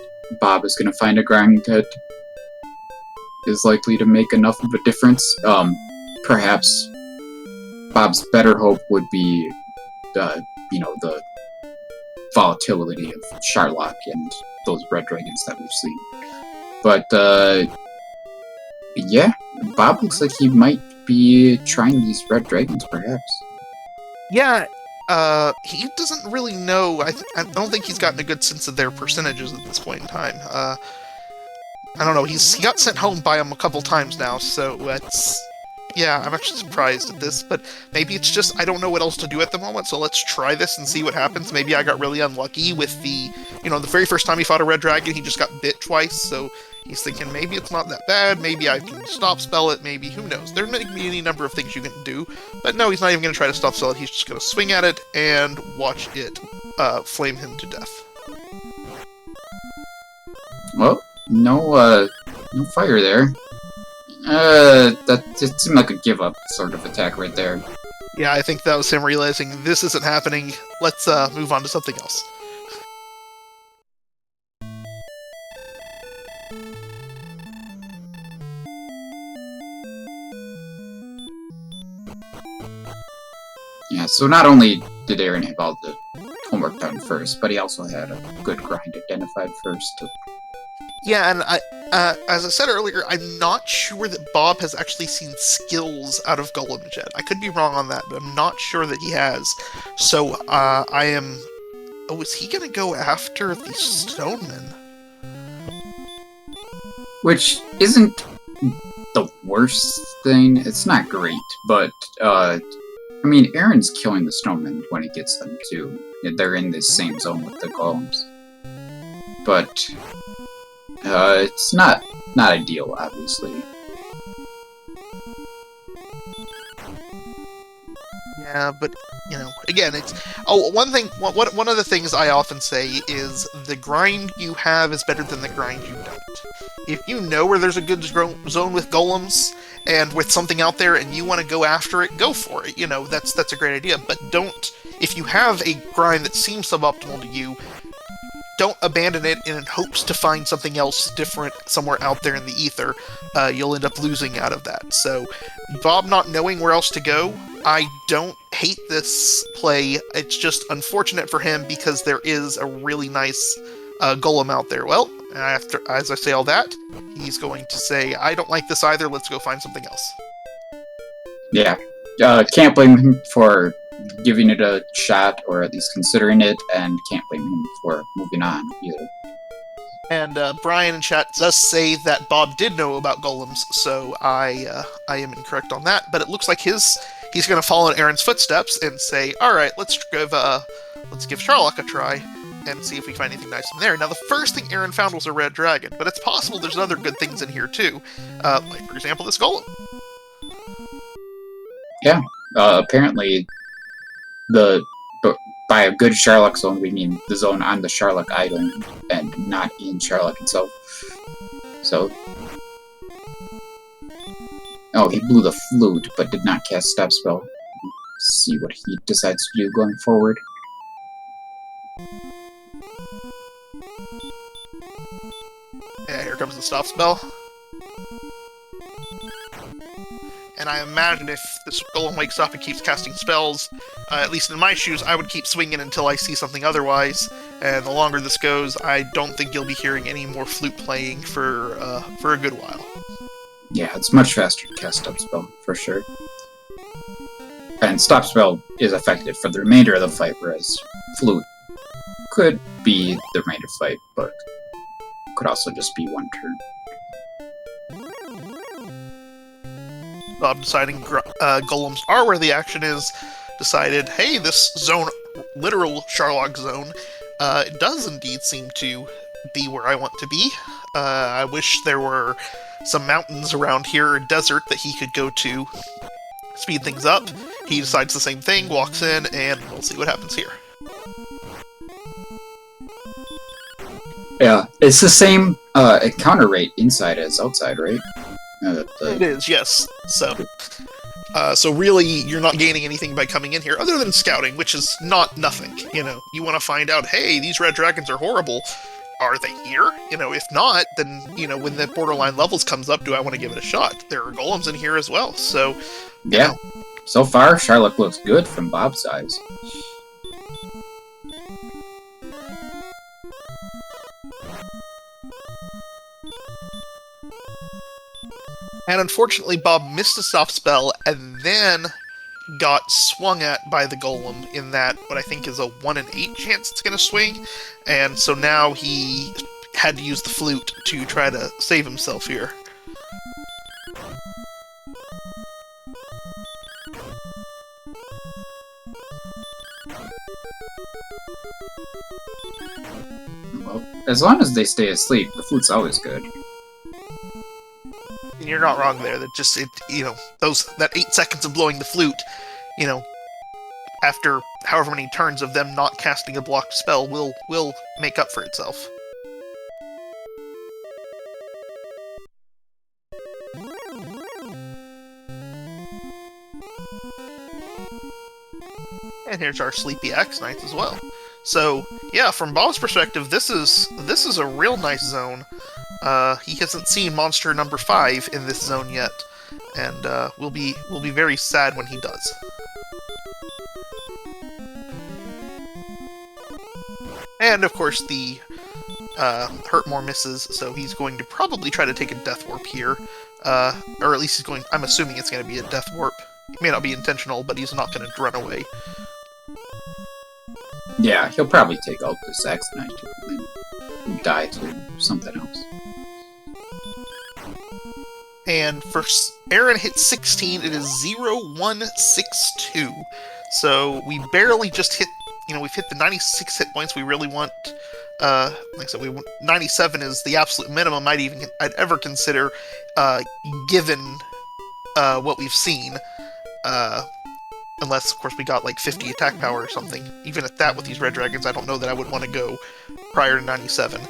B: Bob is going to find a grind that is likely to make enough of a difference. Perhaps Bob's better hope would be the volatility of Charlock and those red dragons that we've seen. But yeah, Bob looks like he might be trying these red dragons, perhaps.
A: Yeah, he doesn't really know. I don't think he's gotten a good sense of their percentages at this point in time. I don't know. He got sent home by him a couple times now, so that's... Yeah, I'm actually surprised at this, but maybe it's just I don't know what else to do at the moment, so let's try this and see what happens. Maybe I got really unlucky with the very first time he fought a red dragon, he just got bit twice, so he's thinking maybe it's not that bad, maybe I can stop spell it, maybe, who knows. There may be any number of things you can do, but no, he's not even going to try to stop spell it, he's just going to swing at it and watch it flame him to death.
B: Well, no fire there. That it seemed like a give-up sort of attack right there.
A: Yeah, I think that was him realizing this isn't happening, let's move on to something else.
B: Yeah, so not only did Aaron have all the homework done first, but he also had a good grind identified first.
A: Yeah, and as I said earlier, I'm not sure that Bob has actually seen skills out of Golem yet. I could be wrong on that, but I'm not sure that he has. So, I am... Oh, is he gonna go after the Stoneman?
B: Which isn't the worst thing. It's not great, but, I mean, Aaron's killing the Stoneman when he gets them, too. They're in this same zone with the Golems. But... it's not ideal, obviously.
A: Yeah, but, again, it's... Oh, one of the things I often say is the grind you have is better than the grind you don't. if you know where there's a good zone with golems and with something out there and you want to go after it, go for it. That's a great idea. But don't, if you have a grind that seems suboptimal to you, don't abandon it in hopes to find something else different somewhere out there in the ether. You'll end up losing out of that. So, Bob not knowing where else to go, I don't hate this play. It's just unfortunate for him because there is a really nice golem out there. Well, as I say all that, he's going to say, I don't like this either, let's go find something else.
B: Yeah. Can't blame him for giving it a shot, or at least considering it, and can't blame him for moving on either.
A: And Brian in chat does say that Bob did know about golems, so I am incorrect on that. But it looks like he's going to follow in Aaron's footsteps and say, "All right, let's give Sherlock a try and see if we find anything nice in there." Now, the first thing Aaron found was a red dragon, but it's possible there's other good things in here too, like for example this golem.
B: Yeah, apparently by a good Sherlock zone, we mean the zone on the Sherlock island and not in Sherlock itself. So, he blew the flute, but did not cast Stop Spell. Let's see what he decides to do going forward.
A: Yeah, here comes the Stop Spell. And I imagine if this golem wakes up and keeps casting spells, at least in my shoes, I would keep swinging until I see something otherwise. And the longer this goes, I don't think you'll be hearing any more flute playing for a good while.
B: Yeah, it's much faster to cast Stop Spell, for sure. And Stop Spell is effective for the remainder of the fight, whereas Flute could be the remainder of the fight, but could also just be one turn.
A: Bob deciding golems are where the action is, decided, hey, this zone, literal Sherlock zone, it does indeed seem to be where I want to be. I wish there were some mountains around here, or desert that he could go to, speed things up. He decides the same thing, walks in, and we'll see what happens here.
B: Yeah, it's the same encounter rate inside as outside, right?
A: It is, yes. So really, you're not gaining anything by coming in here, other than scouting, which is not nothing. You want to find out, hey, these red dragons are horrible. Are they here? If not, then, when the borderline levels comes up, do I want to give it a shot? There are golems in here as well, so...
B: Yeah. So far, Sherlock looks good from Bob's eyes.
A: And unfortunately, Bob missed a soft spell and then got swung at by the golem in that what I think is a 1 in 8 chance it's going to swing. And so now he had to use the flute to try to save himself here.
B: Well, as long as they stay asleep, the flute's always good.
A: You're not wrong there. That just that 8 seconds of blowing the flute, after however many turns of them not casting a blocked spell will make up for itself. And here's our Sleepy X Knights as well. So yeah, from Bob's perspective, this is a real nice zone. He hasn't seen monster number 5 in this zone yet, and will be very sad when he does. And of course, the Hurtmore misses, so he's going to probably try to take a Death Warp here, or at least he's going. I'm assuming it's going to be a Death Warp. It may not be intentional, but he's not going to run away.
B: Yeah, he'll probably take out this X Knight and die to something else.
A: And for Aaron hit 16, it is 0-1-6-2. So we barely just hit, we've hit the 96 hit points we really want. Like I said, 97 is the absolute minimum I'd ever consider, given what we've seen. Unless, of course, we got like 50 attack power or something. Even at that, with these red dragons, I don't know that I would want to go prior to 97.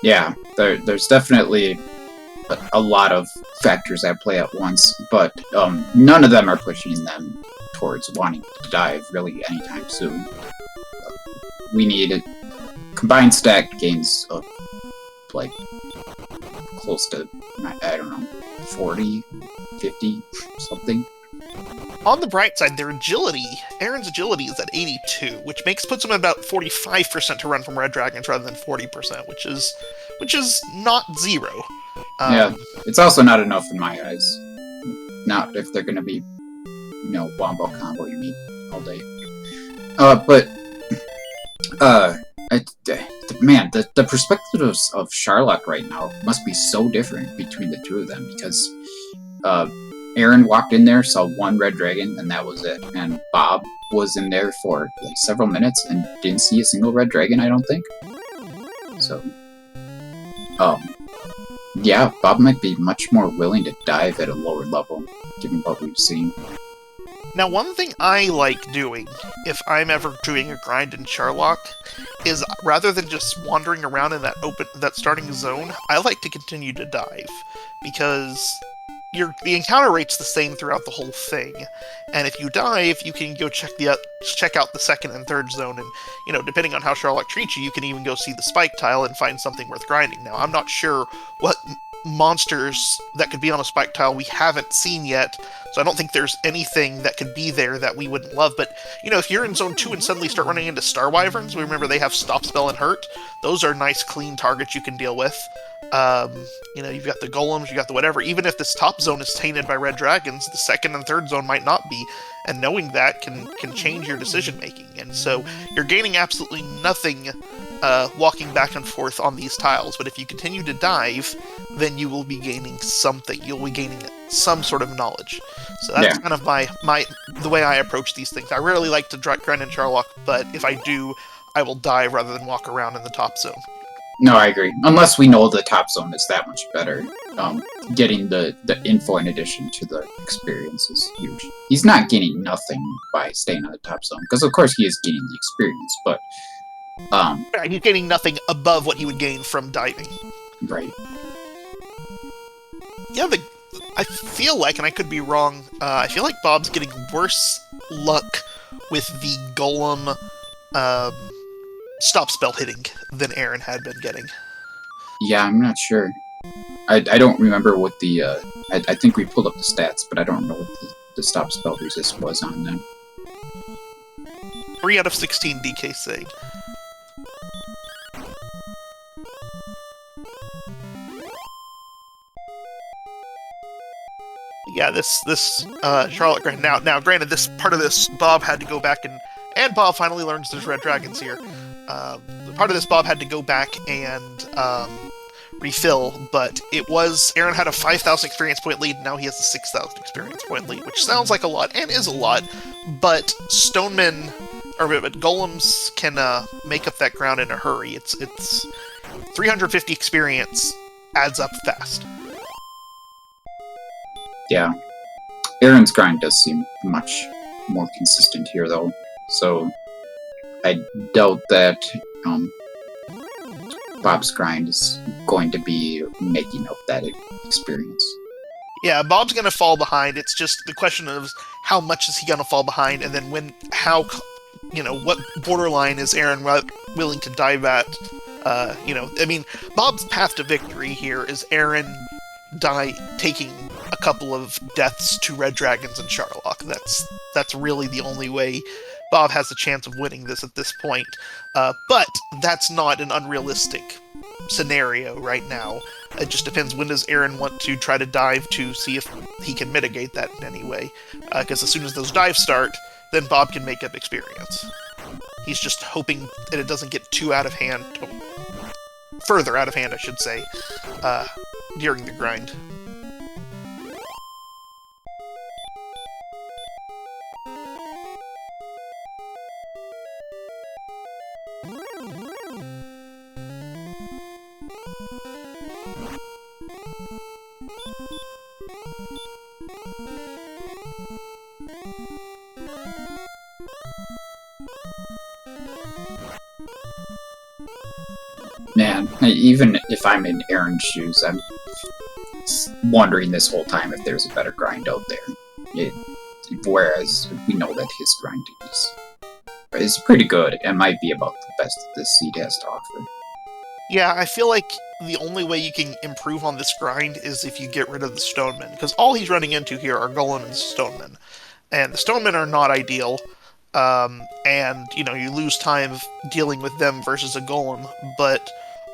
B: Yeah, there's definitely a lot of factors at play at once, but none of them are pushing them towards wanting to dive really anytime soon. We need combined stacked gains of like close to, I don't know, 40, 50, something.
A: On the bright side, their agility, Aaron's agility is at 82, which puts him at about 45% to run from red dragons rather than 40%, which is not zero.
B: Yeah, it's also not enough in my eyes. Not if they're gonna be, wombo combo you need all day. Man, the perspectives of Charlotte right now must be so different between the two of them, because Aaron walked in there, saw one red dragon, and that was it. And Bob was in there for like several minutes and didn't see a single red dragon, I don't think. So, yeah, Bob might be much more willing to dive at a lower level, given what we've seen.
A: Now, one thing I like doing, if I'm ever doing a grind in Charlock, is rather than just wandering around in that starting zone, I like to continue to dive, because the encounter rate's the same throughout the whole thing, and if you dive, you can go check out the second and third zone, and depending on how Charlock treats you, you can even go see the spike tile and find something worth grinding. Now, I'm not sure what monsters that could be on a spike tile we haven't seen yet, so I don't think there's anything that could be there that we wouldn't love, but if you're in zone 2 and suddenly start running into star wyverns, remember they have stop spell and hurt. Those are nice clean targets you can deal with. You've got the golems, you got the whatever. Even if this top zone is tainted by red dragons, the second and third zone might not be, and knowing that can change your decision making. And so you're gaining absolutely nothing walking back and forth on these tiles, but if you continue to dive, then you will be gaining something. You'll be gaining some sort of knowledge. So that's kind of the way I approach these things. I rarely like to grind in Charlock, but if I do, I will dive rather than walk around in the top zone.
B: No, I agree. Unless we know the top zone is that much better. Getting the info in addition to the experience is huge. He's not gaining nothing by staying on the top zone, because of course he is gaining the experience, but
A: he's gaining nothing above what he would gain from diving.
B: Right.
A: Yeah, I feel like, and I could be wrong, I feel like Bob's getting worse luck with the golem stop spell hitting than Aaron had been getting.
B: Yeah, I'm not sure. I don't remember what the I think we pulled up the stats, but I don't remember what the stop spell resist was on them.
A: 3 out of 16 DK saying. Yeah, this Charlotte grind. Now, granted, this part of this Bob had to go back and Bob finally learns there's red dragons here. Part of this Bob had to go back and refill, but Aaron had a 5,000 experience point lead, and now he has a 6,000 experience point lead, which sounds like a lot, and is a lot, but golems can make up that ground in a hurry. It's 350 experience adds up fast.
B: Yeah. Aaron's grind does seem much more consistent here, though, so I doubt that Bob's grind is going to be making up that experience.
A: Yeah, Bob's going to fall behind. It's just the question of how much is he going to fall behind, and then what borderline is Aaron willing to dive at? Bob's path to victory here is Aaron taking a couple of deaths to red dragons and Charlock. That's really the only way Bob has a chance of winning this at this point. But that's not an unrealistic scenario right now. It just depends, when does Aaron want to try to dive to see if he can mitigate that in any way. Because as soon as those dives start, then Bob can make up experience. He's just hoping that it doesn't get too out of hand, further out of hand, I should say, during the grind.
B: Man, even if I'm in Aaron's shoes, I'm wondering this whole time if there's a better grind out there. Whereas we know that his grind is pretty good and might be about the best that this seed has to offer.
A: Yeah, I feel like the only way you can improve on this grind is if you get rid of the Stonemen, because all he's running into here are Golem and Stonemen. And the Stonemen are not ideal, and, you know, you lose time dealing with them versus a Golem, but,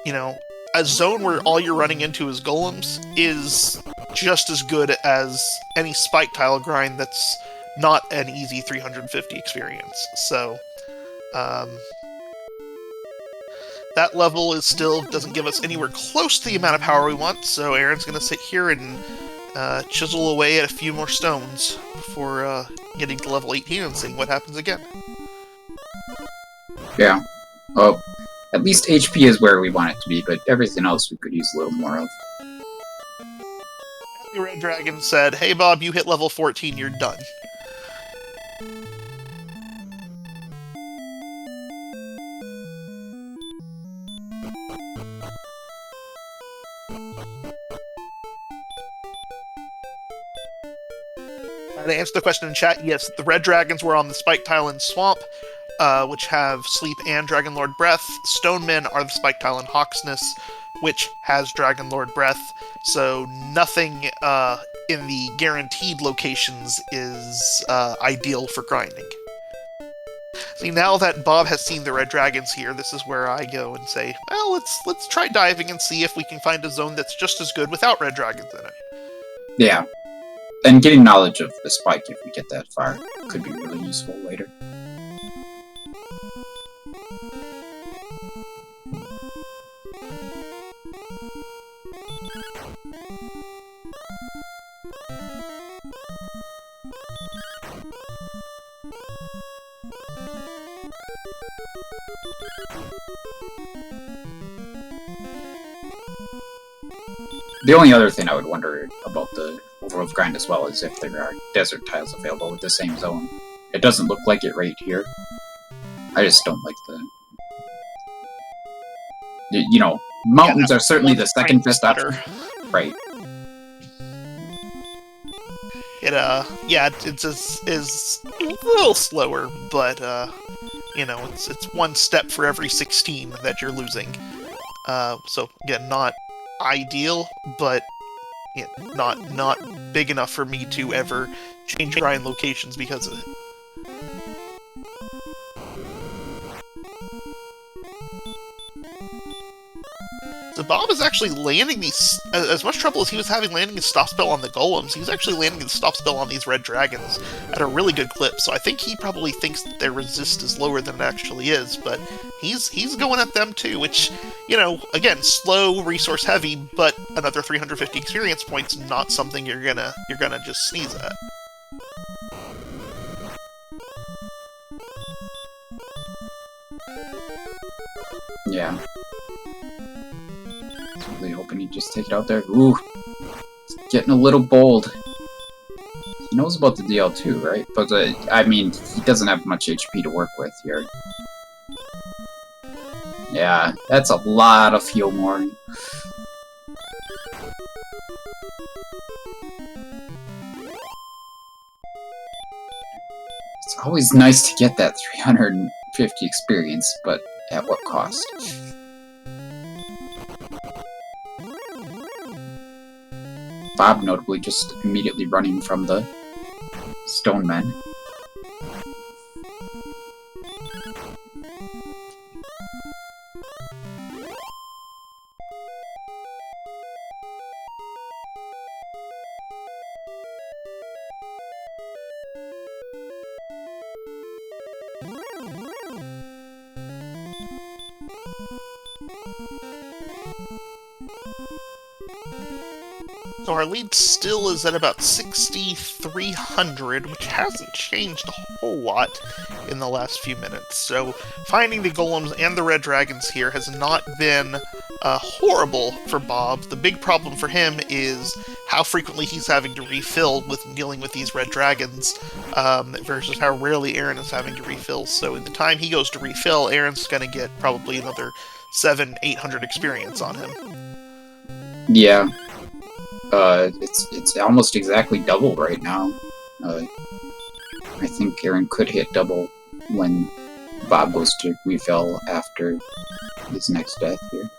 A: you know, a zone where all you're running into is Golems is just as good as any Spike Tile grind that's not an easy 350 experience. So, that level is still doesn't give us anywhere close to the amount of power we want, so Aaron's going to sit here and chisel away at a few more stones before getting to level 18 and seeing what happens again.
B: Yeah. Well, at least HP is where we want it to be, but everything else we could use a little more of.
A: The Red Dragon said, "Hey Bob, you hit level 14, you're done." To answer the question in chat, yes, the Red Dragons were on the Spike Tile and Swamp, which have Sleep and Dragon Lord Breath. Stonemen are the Spike Tile and Hawksness, which has Dragon Lord Breath. So nothing in the guaranteed locations is ideal for grinding. See, now that Bob has seen the Red Dragons here, this is where I go and say, well, let's try diving and see if we can find a zone that's just as good without Red Dragons in it.
B: Yeah. And getting knowledge of the spike, if we get that far, could be really useful later. The only other thing I would wonder about the overworld grind as well is if there are desert tiles available with the same zone. It doesn't look like it right here. I just don't like the... You know, mountains are certainly the second best option. Right.
A: It's a little slower, but, you know, it's one step for every 16 that you're losing. So, again, not ideal, but yeah, not big enough for me to ever change grind locations because of it. So Bob is actually landing these... As much trouble as he was having landing his stop spell on the golems, he was actually landing his stop spell on these red dragons at a really good clip, so I think he probably thinks that their resist is lower than it actually is, but he's going at them too, which, you know, again, slow, resource heavy, but another 350 experience points, not something you're gonna just sneeze at.
B: Yeah. Really hoping he'd just take it out there. Ooh, it's getting a little bold. He knows about the DL too, right? But I mean, he doesn't have much HP to work with here. Yeah, that's a lot of heal more. It's always nice to get that 350 experience, but at what cost? Bob notably just immediately running from the stone men.
A: So our lead still is at about 6,300, which hasn't changed a whole lot in the last few minutes. So finding the golems and the red dragons here has not been horrible for Bob. The big problem for him is how frequently he's having to refill with dealing with these red dragons versus how rarely Aaron is having to refill. So in the time he goes to refill, Aaron's going to get probably another 700-800 experience on him.
B: Yeah. It's almost exactly double right now. I think Aaron could hit double when Bob goes to refill after his next death here.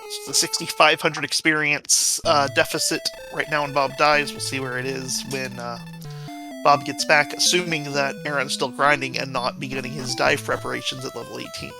A: It's the 6,500 experience deficit right now when Bob dies. We'll see where it is when Bob gets back, assuming that Aaron's still grinding and not beginning his dive preparations at level 18.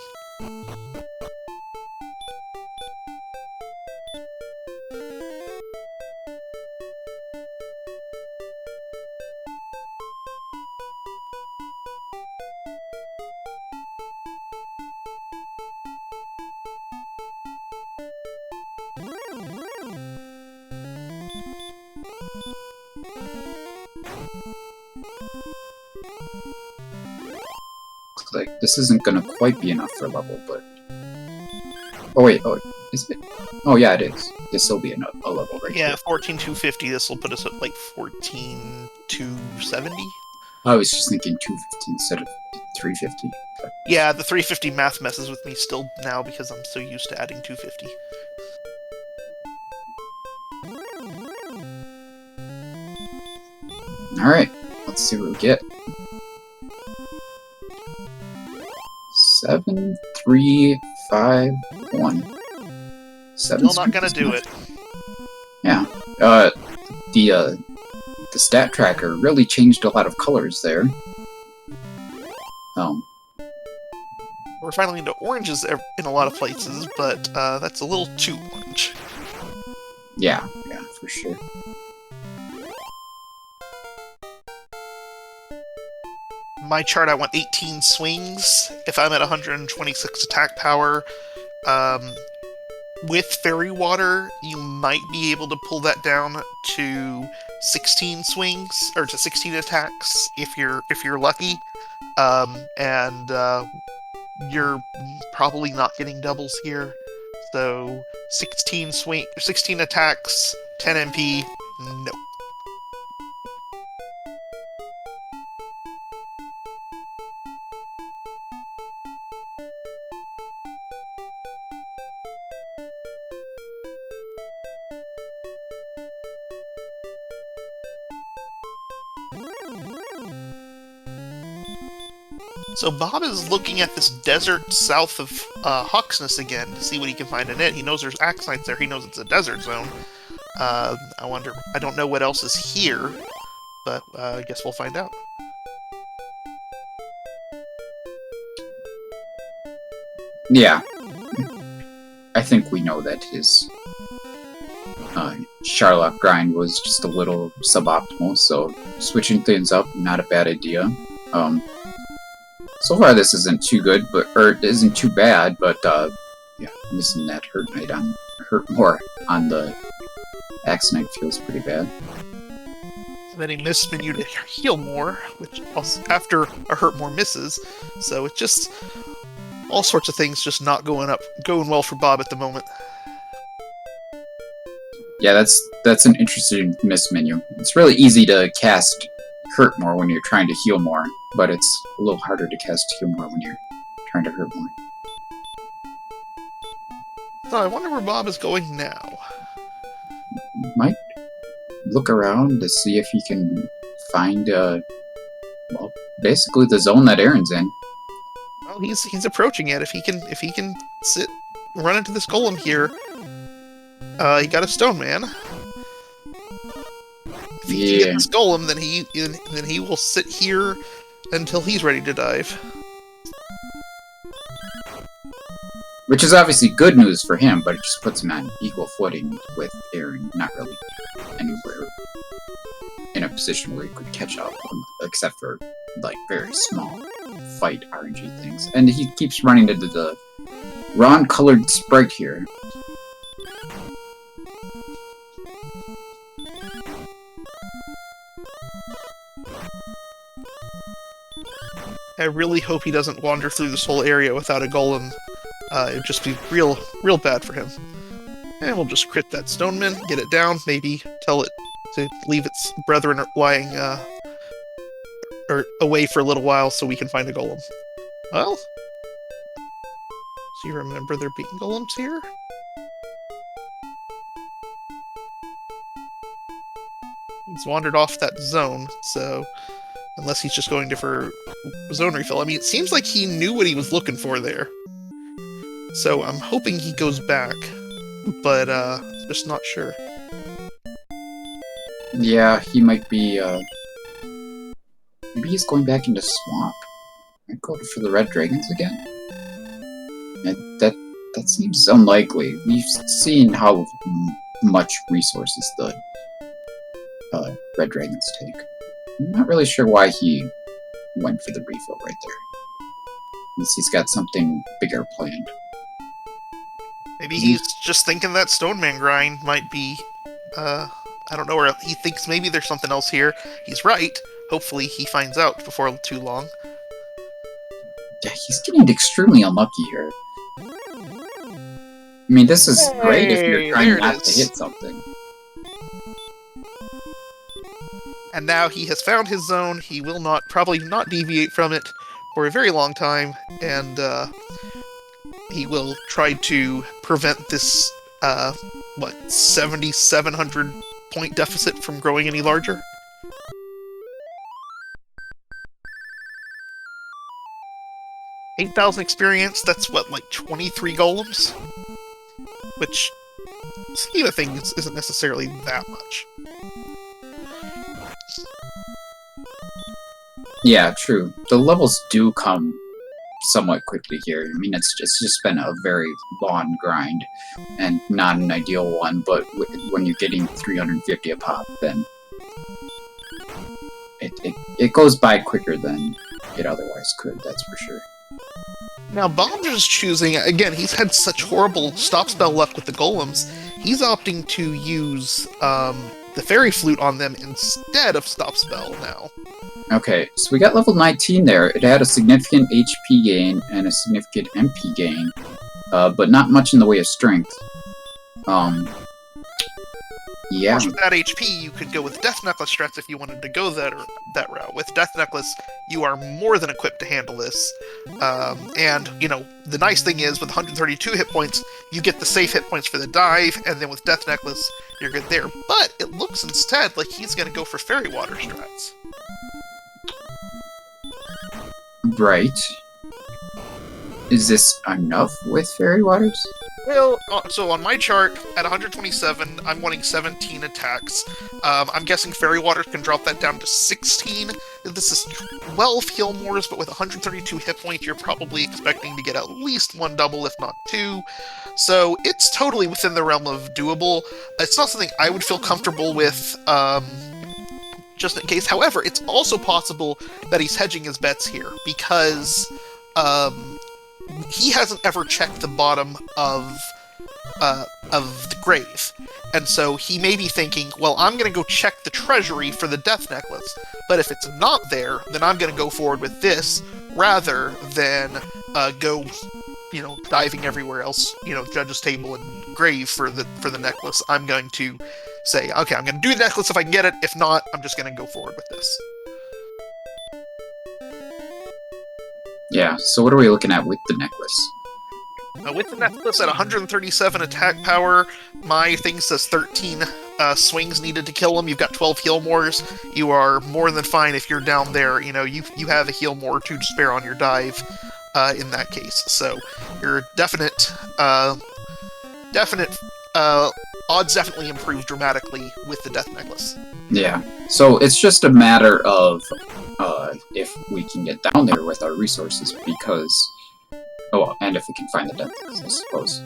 B: Like, this isn't gonna quite be enough for level, but... Oh wait, oh, is it? Oh yeah, it is. This will be a level right
A: Yeah,
B: here.
A: 14,250, this will put us at like 14,270?
B: I was just thinking 250 instead of 350. But...
A: Yeah, the 350 math messes with me still now because I'm so used to adding 250.
B: Alright, let's see what we get. 7, 3, 5, 1. 7.
A: Still not gonna do it.
B: Yeah. The stat tracker really changed a lot of colors there.
A: We're finally into oranges in a lot of places, but that's a little too much.
B: Yeah, for sure.
A: My chart, I want 18 swings. If I'm at 126 attack power, with Fairy Water, you might be able to pull that down to 16 swings, or to 16 attacks if you're lucky. You're probably not getting doubles here. So 16 attacks, 10 MP, no. So Bob is looking at this desert south of Hawksness again to see what he can find in it. He knows there's Axnites there. He knows it's a desert zone. I don't know what else is here, but I guess we'll find out.
B: Yeah. I think we know that his Charlotte grind was just a little suboptimal, so switching things up, not a bad idea. So far this isn't too good, isn't too bad, but yeah, missing that hurt more on the Axnite feels pretty bad.
A: And then he missed menu to heal more, which also, after a hurt more misses, so it's just all sorts of things just not going well for Bob at the moment.
B: Yeah, that's an interesting miss menu. It's really easy to cast hurt more when you're trying to heal more, but it's a little harder to cast heal more when you're trying to hurt more.
A: So I wonder where Bob is going now.
B: Might look around to see if he can find well, basically the zone that Aaron's in.
A: Well, he's approaching it. If he can run into this golem here, he got a stone man. If he can get this golem, then he will sit here until he's ready to dive.
B: Which is obviously good news for him, but it just puts him on equal footing with Aaron, not really anywhere in a position where he could catch up, except for, like, very small fight RNG things. And he keeps running into the wrong-colored sprite here.
A: I really hope he doesn't wander through this whole area without a golem. It would just be real bad for him. And we'll just crit that stoneman, get it down, maybe tell it to leave its brethren lying or away for a little while so we can find a golem. Well, so you remember there being golems here? He's wandered off that zone, so unless he's just going to for zone refill. I mean, it seems like he knew what he was looking for there. So I'm hoping he goes back, but just not sure.
B: Yeah, he might be, maybe he's going back into swamp. Might go for the red dragons again? And that seems unlikely. We've seen how much resources the red dragons take. I'm not really sure why he went for the refill right there. Unless he's got something bigger planned.
A: Maybe he's just thinking that Stoneman grind might be, I don't know, or he thinks maybe there's something else here. He's right. Hopefully he finds out before too long.
B: Yeah, he's getting extremely unlucky here. I mean, this is great if you're trying not to hit something.
A: And now he has found his zone. He will probably not deviate from it for a very long time, and he will try to prevent this, 7,700 point deficit from growing any larger? 8,000 experience, that's what, like 23 golems? Which, scheme of things, isn't necessarily that much.
B: Yeah, true. The levels do come somewhat quickly here. I mean, it's just been a very long grind, and not an ideal one, but when you're getting 350 a pop, then it goes by quicker than it otherwise could, that's for sure.
A: Now, Bob's is choosing, again, he's had such horrible stop spell luck with the golems, he's opting to use the fairy flute on them instead of stop spell now.
B: Okay, so we got level 19 there. It had a significant HP gain and a significant MP gain, but not much in the way of strength. Yeah.
A: With that HP, you could go with Death Necklace strats if you wanted to go that route. With Death Necklace, you are more than equipped to handle this. And, you know, the nice thing is, with 132 hit points, you get the safe hit points for the dive, and then with Death Necklace, you're good there. But it looks instead like he's going to go for Fairy Water strats.
B: Right. Is this enough with Fairy Waters?
A: Well, so on my chart, at 127, I'm wanting 17 attacks. I'm guessing Fairy Waters can drop that down to 16. This is 12 heal mores, but with 132 hit points, you're probably expecting to get at least one double, if not two. So it's totally within the realm of doable. It's not something I would feel comfortable with, just in case. However, it's also possible that he's hedging his bets here, because he hasn't ever checked the bottom of the grave. And so he may be thinking, well, I'm going to go check the treasury for the Death Necklace, but if it's not there, then I'm going to go forward with this, rather than go, you know, diving everywhere else, you know, Judge's Table and grave for the necklace. I'm going to say, okay, I'm going to do the necklace if I can get it. If not, I'm just going to go forward with this.
B: Yeah, so what are we looking at with the necklace?
A: With the necklace at 137 attack power, my thing says 13 swings needed to kill him. You've got 12 heal mores. You are more than fine if you're down there. You know, you have a heal more or two to spare on your dive in that case. So your definite odds definitely improve dramatically with the Death Necklace.
B: Yeah. So it's just a matter of if we can get down there with our resources, because and if we can find the death, I suppose.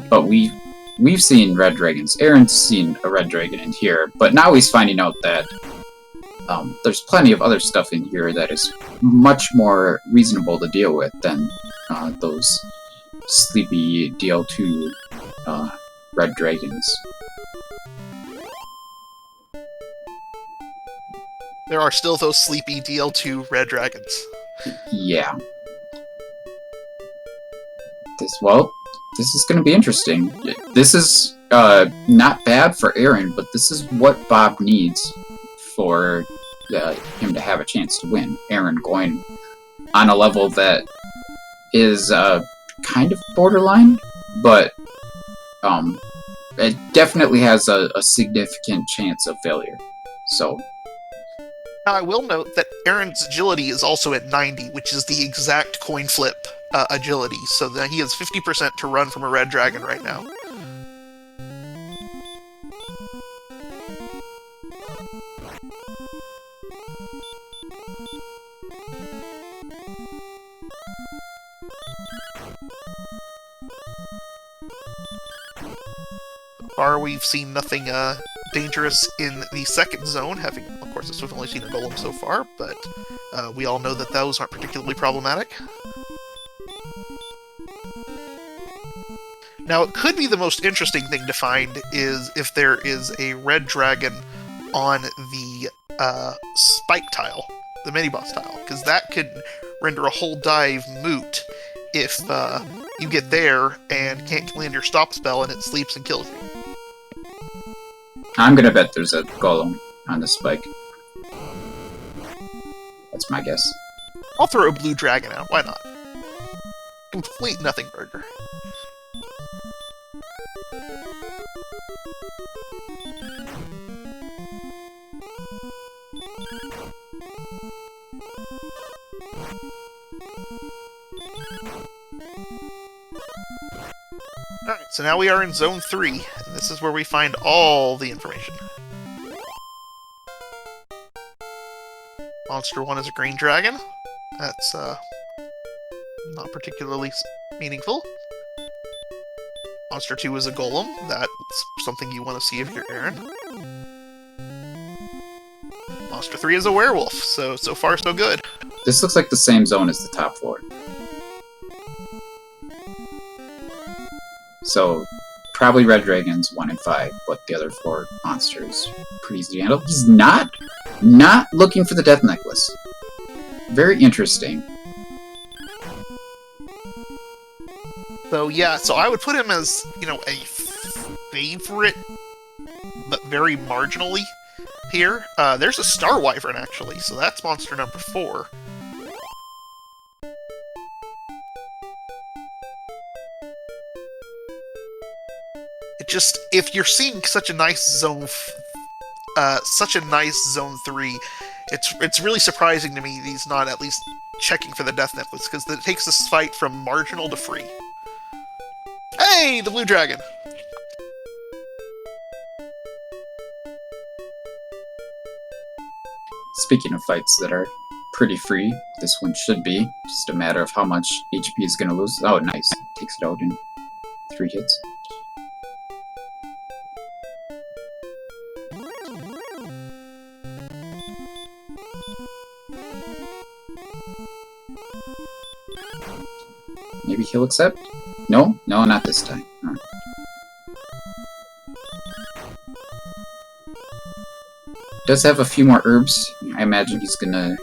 B: But we've seen red dragons. Aaron's seen a red dragon in here, but now he's finding out that there's plenty of other stuff in here that is much more reasonable to deal with than those sleepy DL2 red dragons.
A: There are still those sleepy DL2 red dragons.
B: Yeah. This is going to be interesting. This is not bad for Aaron, but this is what Bob needs for him to have a chance to win. Aaron going on a level that is kind of borderline, but it definitely has a significant chance of failure. So.
A: Now, I will note that Aaron's agility is also at 90, which is the exact coin flip agility, so that he has 50% to run from a red dragon right now. So far, we've seen nothing dangerous in the second zone, having, of course, we've only seen a golem so far, but we all know that those aren't particularly problematic. Now, it could be the most interesting thing to find is if there is a red dragon on the spike tile, the mini-boss tile, because that could render a whole dive moot if you get there and can't land your stop spell and it sleeps and kills you.
B: I'm gonna bet there's a golem on the spike. That's my guess.
A: I'll throw a blue dragon out, why not? Complete nothing burger. Alright, so now we are in Zone 3, and this is where we find all the information. Monster 1 is a green dragon. That's, not particularly meaningful. Monster 2 is a golem. That's something you want to see if you're Aaron. Monster 3 is a werewolf, so far so good.
B: This looks like the same zone as the top floor. So, probably red dragons 1 and 5, but the other 4 monsters pretty easy to handle. He's not looking for the death necklace. Very interesting.
A: So yeah, so I would put him as, you know, a favorite, but very marginally here. There's a Star Wyvern, actually, so that's monster number 4. It just, if you're seeing such a nice zone 3, it's really surprising to me that he's not at least checking for the death necklace, because it takes this fight from marginal to free. Hey, the blue dragon!
B: Speaking of fights that are pretty free, this one should be. Just a matter of how much HP is going to lose. Oh, nice. Takes it out in 3 hits. Maybe he'll accept? No? No, not this time. Right. Does have a few more herbs. I imagine he's gonna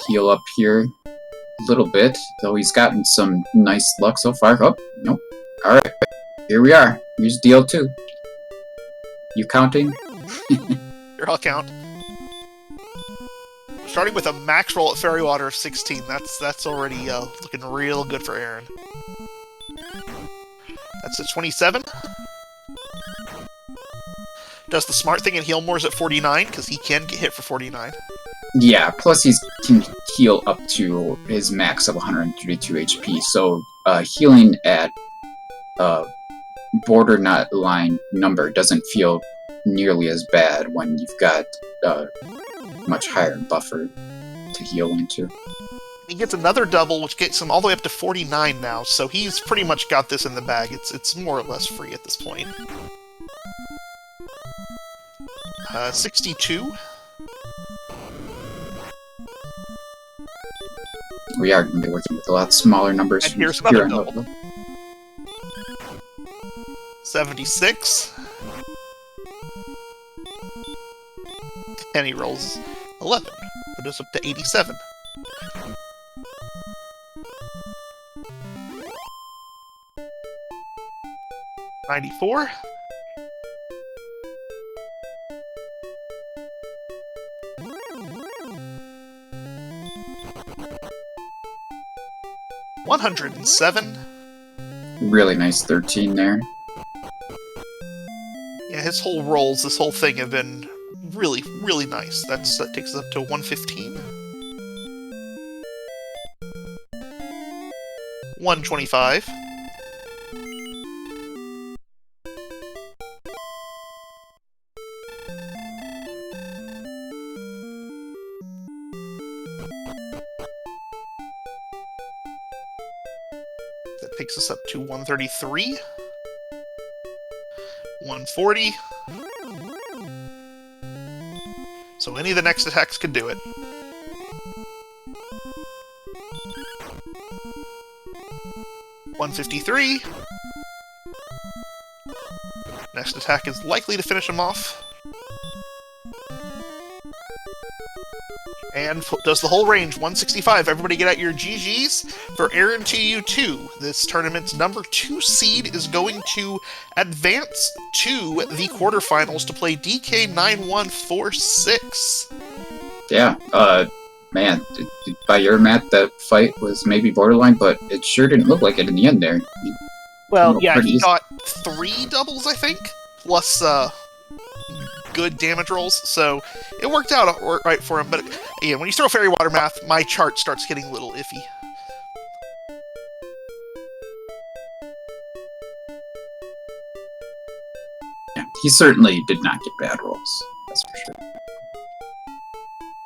B: heal up here a little bit, though he's gotten some nice luck so far. Oh, nope. Alright, here we are. Here's DL2. You counting?
A: Here, I'll count. Starting with a max roll at Fairy Water of 16, that's already looking real good for Aaron. That's a 27. Does the smart thing and heal more's at 49, because he can get hit for 49.
B: Yeah, plus he can heal up to his max of 132 HP, so healing at borderline number doesn't feel nearly as bad when you've got a much higher buffer to heal into.
A: He gets another double, which gets him all the way up to 49 now, so he's pretty much got this in the bag. It's more or less free at this point. 62.
B: We are going to be working with a lot smaller numbers.
A: And here's another double. 76. And he rolls 11. Put us up to 87. $94. $107.
B: Really nice 13 there.
A: Yeah, his whole rolls, this whole thing have been really, really nice. That takes us up to 115. 125. That takes us up to 133. 140. So any of the next attacks could do it. $153. Next attack is likely to finish him off. And does the whole range, 165. Everybody get out your GGs for aaron2u2. This tournament's number 2 seed is going to advance to the quarterfinals to play DK9146.
B: Yeah, man, by your math, that fight was maybe borderline, but it sure didn't look like it in the end there.
A: Well, yeah, he got 3 doubles, I think, plus good damage rolls, so it worked out right for him. But again, when you throw fairy water math, my chart starts getting a little iffy.
B: Yeah, he certainly did not get bad rolls, that's for sure.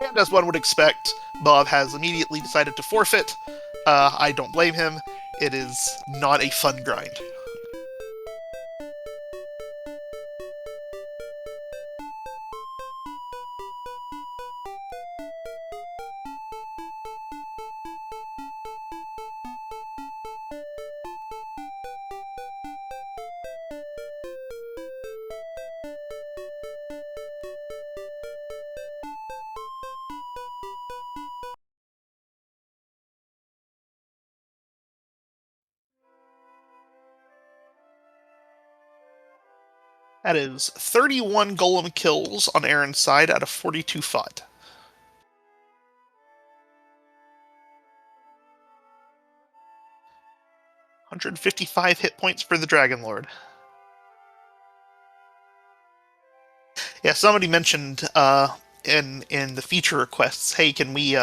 A: And as one would expect, Bob has immediately decided to forfeit. I don't blame him. It is not a fun grind. That is 31 golem kills on Aaron's side out of 42 fought. $155 hit points for the Dragon Lord. Yeah, somebody mentioned in the feature requests, hey, can we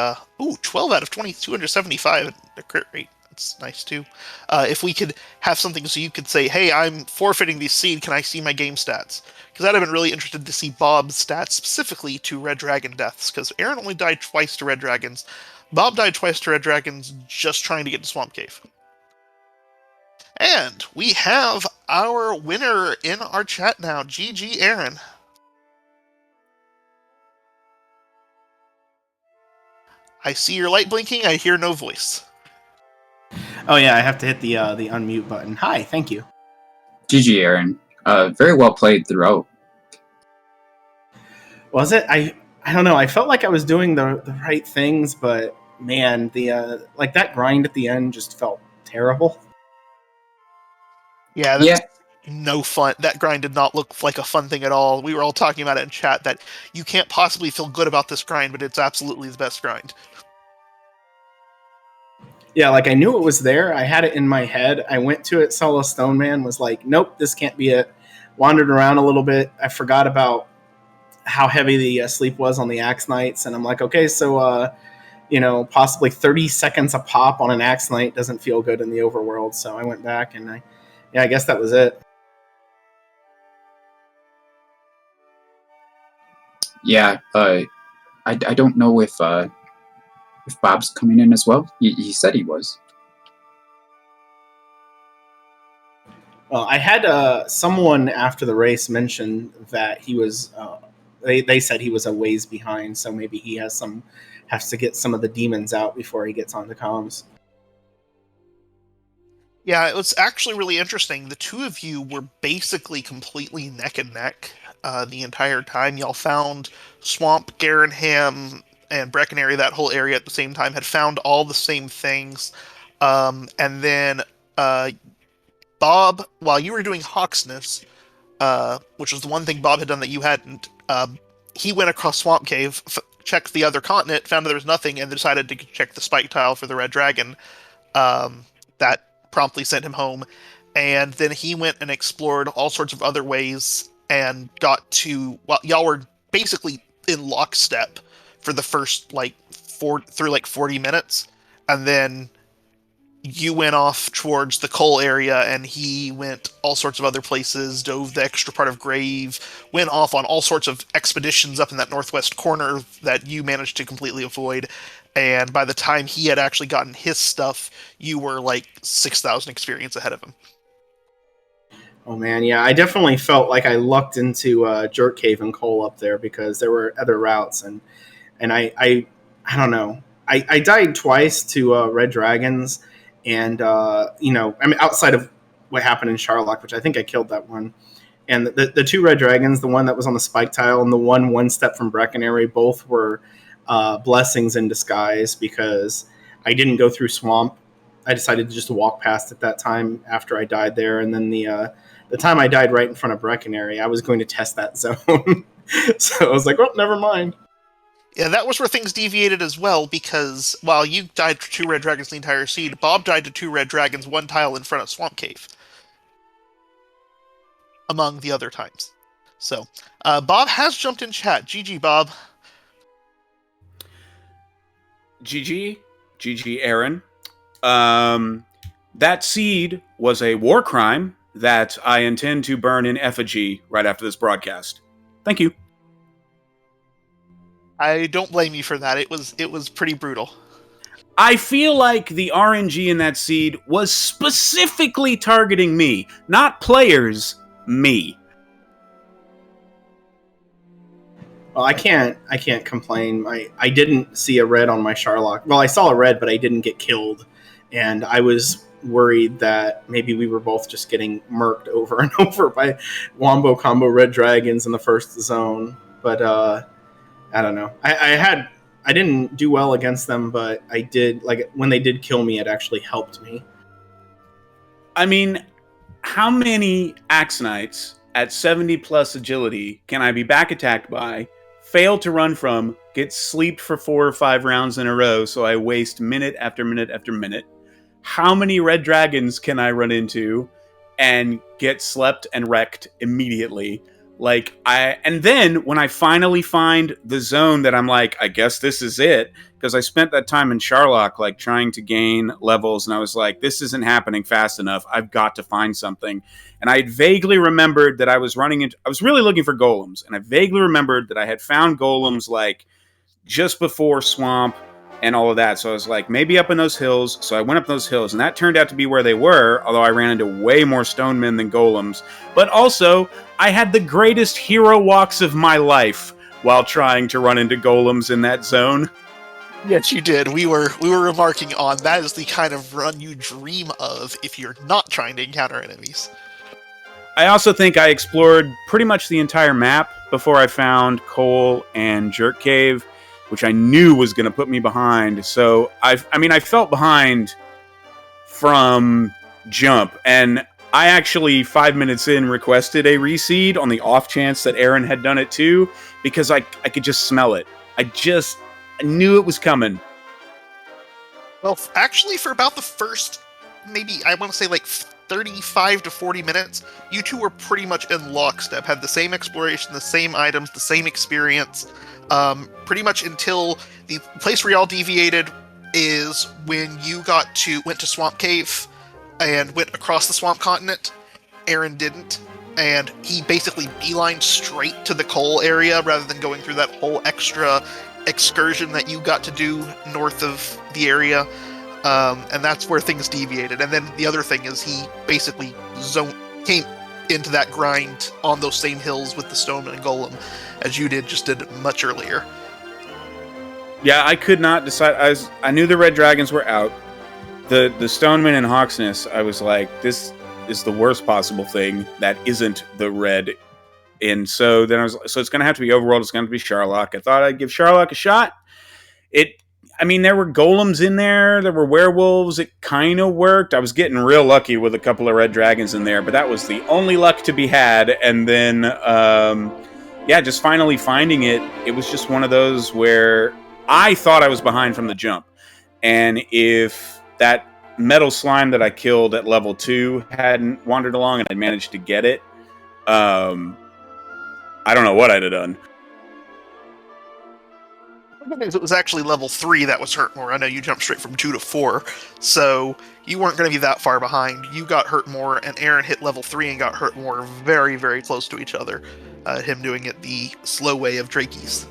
A: 12 out of 20, 275 the crit rate. That's nice too. If we could have something so you could say, hey, I'm forfeiting the seed, can I see my game stats? Because I'd have been really interested to see Bob's stats specifically to Red Dragon deaths, because Aaron only died twice to Red Dragons. Bob died twice to Red Dragons just trying to get to Swamp Cave. And we have our winner in our chat now. GG, Aaron. I see your light blinking, I hear no voice.
C: Oh yeah, I have to hit the unmute button. Hi, thank you.
B: GG, Aaron. Very well played throughout.
C: Was it? I don't know. I felt like I was doing the right things, but man, the like that grind at the end just felt terrible.
A: Yeah, that's no fun. That grind did not look like a fun thing at all. We were all talking about it in chat that you can't possibly feel good about this grind, but it's absolutely the best grind.
C: Yeah, like I knew it was there. I had it in my head. I went to it, saw a Stone Man, was like, nope, this can't be it. Wandered around a little bit. I forgot about how heavy the sleep was on the Axe Knights, and I'm like, okay, so possibly 30 seconds a pop on an Axe Knight doesn't feel good in the overworld. So I went back and I guess that was it.
B: Yeah, I don't know if Bob's coming in as well. He said he was.
C: Well, I had someone after the race mention that he was. They said he was a ways behind, so maybe he has to get some of the demons out before he gets onto comms.
A: Yeah, it was actually really interesting. The two of you were basically completely neck and neck the entire time. Y'all found Swamp, Garenham, and Breckenary, that whole area at the same time, had found all the same things. And then Bob, while you were doing Hawksness, which was the one thing Bob had done that you hadn't, he went across Swamp Cave, checked the other continent, found there was nothing, and decided to check the spike tile for the Red Dragon. That promptly sent him home. And then he went and explored all sorts of other ways and got to, well, y'all were basically in lockstep for the first through 40 minutes. And then you went off towards the coal area and he went all sorts of other places, dove the extra part of Grave, went off on all sorts of expeditions up in that northwest corner that you managed to completely avoid. And by the time he had actually gotten his stuff, you were 6,000 experience ahead of him.
C: Oh man, yeah, I definitely felt like I lucked into Jerk Cave and Coal up there because there were other routes, and I don't know. I died twice to Red Dragons, and outside of what happened in Charlock, which I think I killed that one, and the two Red Dragons, the one that was on the spike tile and the one step from Breckenary, both were blessings in disguise because I didn't go through Swamp. I decided to just walk past it that time after I died there, and then the time I died right in front of Breckenary, I was going to test that zone. So I was like, well, never mind.
A: Yeah, that was where things deviated as well, because while you died to two Red Dragons the entire seed, Bob died to two Red Dragons one tile in front of Swamp Cave, among the other times. So, Bob has jumped in chat. GG, Bob.
D: GG, Aaron. That seed was a war crime that I intend to burn in effigy right after this broadcast. Thank you.
A: I don't blame you for that. It was pretty brutal.
D: I feel like the RNG in that seed was specifically targeting me, not players, me.
C: Well, I can't complain. I didn't see a red on my Charlock. Well, I saw a red, but I didn't get killed, and I was worried that maybe we were both just getting murked over and over by Wombo Combo Red Dragons in the first zone. But I don't know. I didn't do well against them, but I did, when they did kill me, it actually helped me.
D: I mean, how many Axe Knights at 70 plus agility can I be back attacked by, fail to run from, get sleeped for 4 or 5 rounds in a row, so I waste minute after minute after minute? How many Red Dragons can I run into and get slept and wrecked immediately? And then when I finally find the zone that I'm like, I guess this is it, because I spent that time in Charlock, trying to gain levels, and I was like, this isn't happening fast enough. I've got to find something. And I had vaguely remembered that I was really looking for golems, and I vaguely remembered that I had found golems just before Swamp and all of that. So I was like, maybe up in those hills. So I went up those hills, and that turned out to be where they were, although I ran into way more stonemen than golems. But also, I had the greatest hero walks of my life while trying to run into golems in that zone.
A: Yes, you did. We were remarking on that is the kind of run you dream of if you're not trying to encounter enemies.
D: I also think I explored pretty much the entire map before I found Coal and Jerk Cave, which I knew was going to put me behind. So I felt behind from jump, and I actually 5 minutes in requested a reseed on the off chance that Aaron had done it too, because I could just smell it. I knew it was coming.
A: Well, actually, for about the first, maybe I want to say 35 to 40 minutes, you two were pretty much in lockstep, had the same exploration, the same items, the same experience, pretty much until the place where y'all deviated is when you went to Swamp Cave and went across the Swamp Continent. Aaron didn't. and he basically beelined straight to the coal area rather than going through that whole extra excursion that you got to do north of the area. And that's where things deviated. And then the other thing is he basically came into that grind on those same hills with the Stoneman and Golem, as you just did much earlier.
D: Yeah, I could not decide. I knew the red dragons were out. The Stoneman and Hawksness, I was like, this is the worst possible thing that isn't the red. And so then so it's going to have to be Overworld. It's going to be Sharlock. I thought I'd give Sharlock a shot. There were golems in there. There were werewolves. It kind of worked. I was getting real lucky with a couple of red dragons in there, but that was the only luck to be had. And then, just finally finding it. It was just one of those where I thought I was behind from the jump. And if that metal slime that I killed at level 2 hadn't wandered along and I managed to get it, I don't know what I'd have done.
A: It was actually level 3 that was hurt more. I know you jumped straight from 2 to 4, so you weren't going to be that far behind. You got hurt more, and Aaron hit level 3 and got hurt more, very, very close to each other. Him doing it the slow way of Drakeys.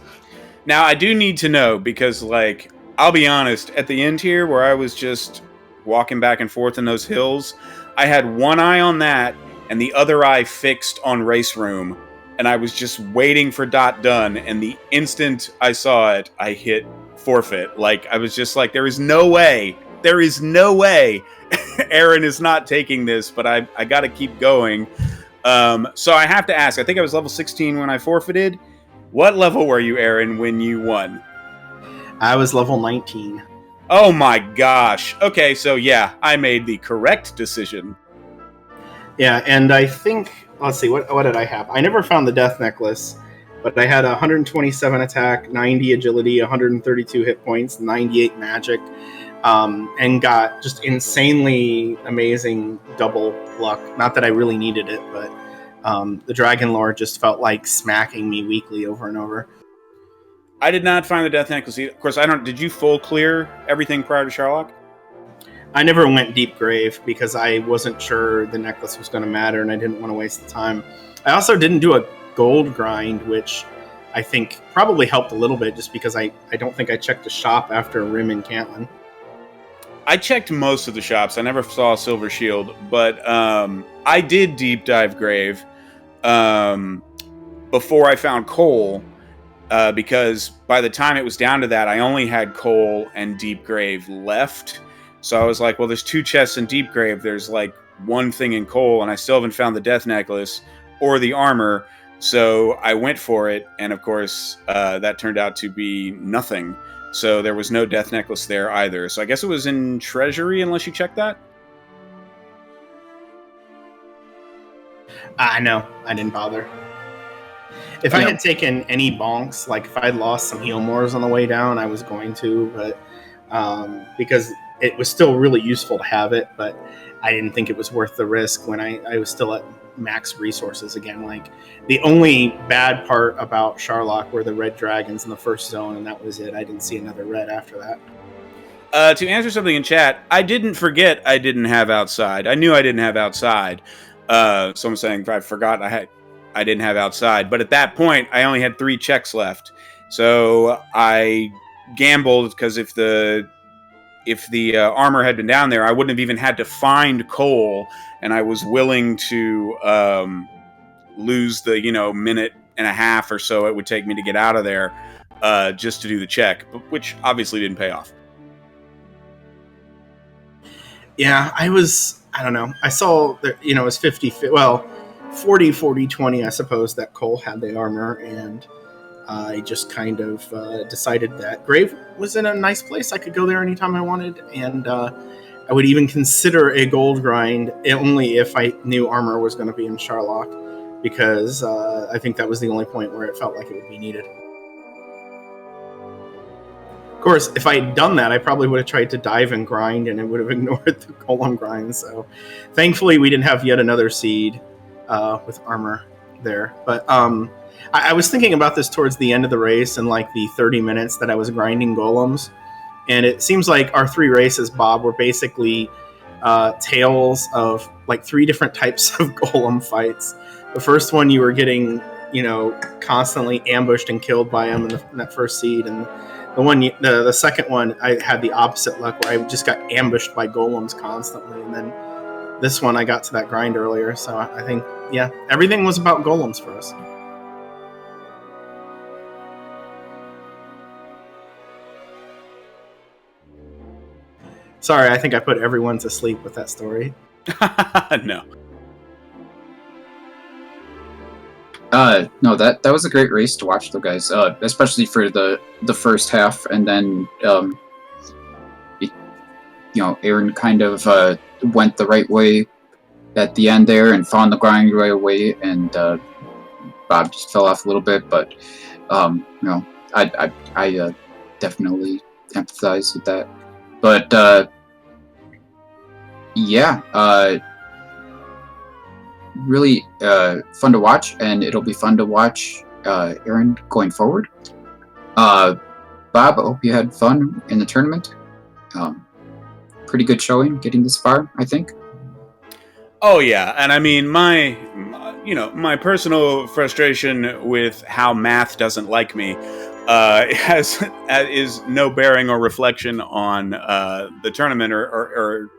D: Now, I do need to know, because, I'll be honest, at the end here, where I was just walking back and forth in those hills, I had one eye on that, and the other eye fixed on Race Room. And I was just waiting for dot done, and the instant I saw it, I hit forfeit. I was just like, there is no way Aaron is not taking this, but I got to keep going. So I have to ask, I think I was level 16 when I forfeited. What level were you, Aaron, when you won?
C: I was level 19.
D: Oh my gosh. Okay, so yeah, I made the correct decision.
C: Yeah, and I think, let's see, what did I have? I never found the Death Necklace, but I had 127 attack, 90 agility, 132 hit points, 98 magic, and got just insanely amazing double luck. Not that I really needed it, but the Dragon Lore just felt like smacking me weekly over and over.
D: I did not find the Death Necklace either. Of course, did you full clear everything prior to Sharlock?
C: I never went deep grave because I wasn't sure the necklace was going to matter and I didn't want to waste the time. I also didn't do a gold grind, which I think probably helped a little bit just because I don't think I checked the shop after Rim and Cantlin.
D: I checked most of the shops. I never saw a Silver Shield, but I did deep dive grave before I found coal because by the time it was down to that, I only had coal and deep grave left. So I was like, well, there's 2 chests in deep grave. There's one thing in coal, and I still haven't found the Death Necklace or the armor. So I went for it, and of course, that turned out to be nothing. So there was no Death Necklace there either. So I guess it was in Treasury, unless you checked that?
C: No, I didn't bother. If I had taken any bonks, if I had lost some heal mores on the way down, I was going to, but because it was still really useful to have it, but I didn't think it was worth the risk when I was still at max resources again. The only bad part about Sharlock were the red dragons in the first zone, and that was it. I didn't see another red after that.
D: To answer something in chat, I didn't forget I didn't have outside. I knew I didn't have outside. Someone saying I forgot I didn't have outside, but at that point I only had 3 checks left. So I gambled because if the armor had been down there, I wouldn't have even had to find coal, and I was willing to lose the minute and a half or so it would take me to get out of there just to do the check, which obviously didn't pay off.
C: Yeah, I don't know. I saw that it was 50, well, 40, 40, 20, I suppose, that Cole had the armor, and I just kind of decided that Grave was in a nice place. I could go there anytime I wanted, and I would even consider a gold grind only if I knew armor was going to be in Sharlock, because I think that was the only point where it felt like it would be needed. Of course, if I had done that, I probably would have tried to dive and grind, and it would have ignored the golem grind. So, thankfully, we didn't have yet another seed with armor there. But I was thinking about this towards the end of the race and the 30 minutes that I was grinding golems, and it seems like our 3 races, Bob, were basically tales of like 3 different types of golem fights. The first one you were getting, constantly ambushed and killed by him in that first seed, and the second one I had the opposite luck where I just got ambushed by golems constantly, and then this one I got to that grind earlier. So I think everything was about golems for us. Sorry, I think I put everyone to sleep with that story.
D: No.
B: No, that was a great race to watch, though, guys. Especially for the first half, and then Aaron kind of went the right way at the end there and found the grind right away, and Bob just fell off a little bit. But I definitely empathize with that. But really fun to watch, and it'll be fun to watch Aaron going forward. Bob, I hope you had fun in the tournament. Pretty good showing getting this far, I think.
D: Oh yeah, and I mean my personal frustration with how math doesn't like me is no bearing or reflection on the tournament or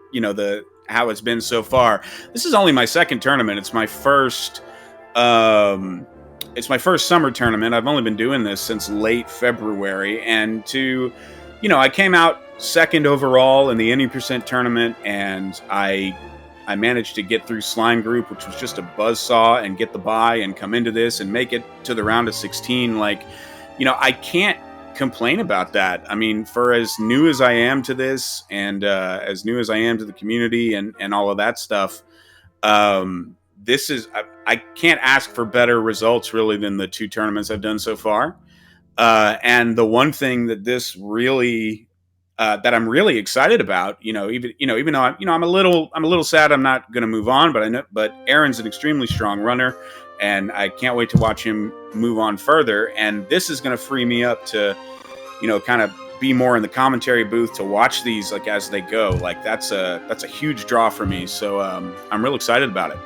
D: how it's been so far. This is only my second tournament. It's my first summer tournament. I've only been doing this since late February, and I came out second overall in the any percent tournament, and I managed to get through Slime Group, which was just a buzzsaw, and get the bye and come into this and make it to the round of 16. I can't complain about that. I mean, for as new as I am to this, and as new as I am to the community and all of that stuff, this is, I can't ask for better results really than the 2 tournaments I've done so far. And the one thing that this really, that I'm really excited about, even though I'm a little sad I'm not going to move on, but Aaron's an extremely strong runner, and I can't wait to watch him move on further. And this is going to free me up to, kind of be more in the commentary booth to watch these as they go. That's a huge draw for me. So I'm real excited about it.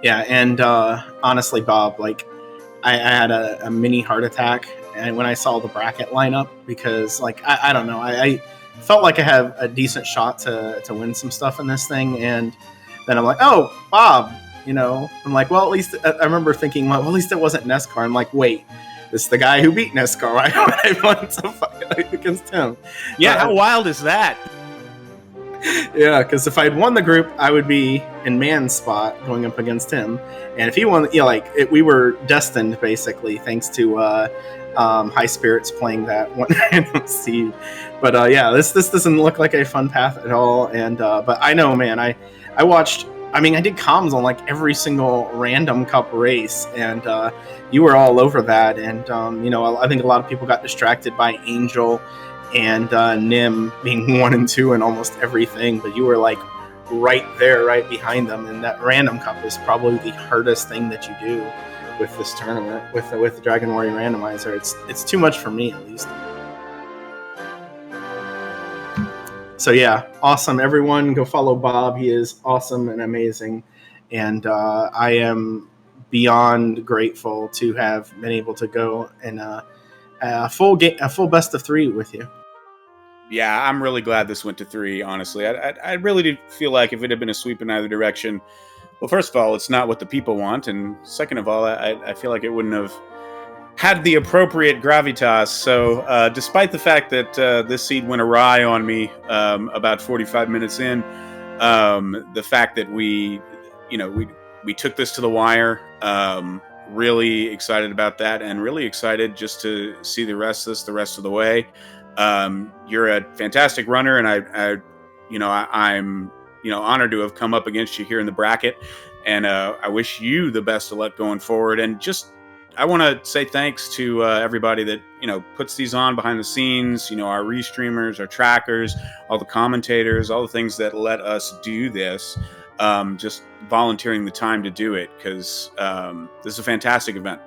C: Yeah, and honestly, Bob, I had a mini heart attack, and when I saw the bracket lineup, because I don't know, I felt like I have a decent shot to win some stuff in this thing, and then I'm like, oh, Bob, I'm like, well, at least I remember thinking, well, at least it wasn't NESCAR. I'm like, wait, this is the guy who beat NESCAR. Why would I want to fight against him?
D: Yeah, how wild is that?
C: Yeah, because if I'd won the group, I would be in man's spot going up against him, and if he won, we were destined basically, thanks to High Spirits playing that one random seed. But this doesn't look like a fun path at all. And but I know, man, I watched. I mean, I did comms on every single random cup race, and you were all over that. And I think a lot of people got distracted by Angel and Nim being 1 and 2 in almost everything, but you were right there, right behind them. And that random cup is probably the hardest thing that you do with this tournament, with the Dragon Warrior randomizer. It's too much for me, at least. So yeah, awesome. Everyone go follow Bob. He is awesome and amazing. And I am beyond grateful to have been able to go in a full best of 3 with you.
D: Yeah, I'm really glad this went to 3, honestly. I really did feel like if it had been a sweep in either direction, well, first of all, it's not what the people want. And second of all, I feel like it wouldn't have had the appropriate gravitas. So despite the fact that this seed went awry on me about 45 minutes in, the fact that we took this to the wire, really excited about that, and really excited just to see the rest of the way. You're a fantastic runner, and I'm honored to have come up against you here in the bracket, and I wish you the best of luck going forward. And I want to say thanks to everybody that puts these on behind the scenes. Our restreamers, our trackers, all the commentators, all the things that let us do this. Just volunteering the time to do it, because this is a fantastic event.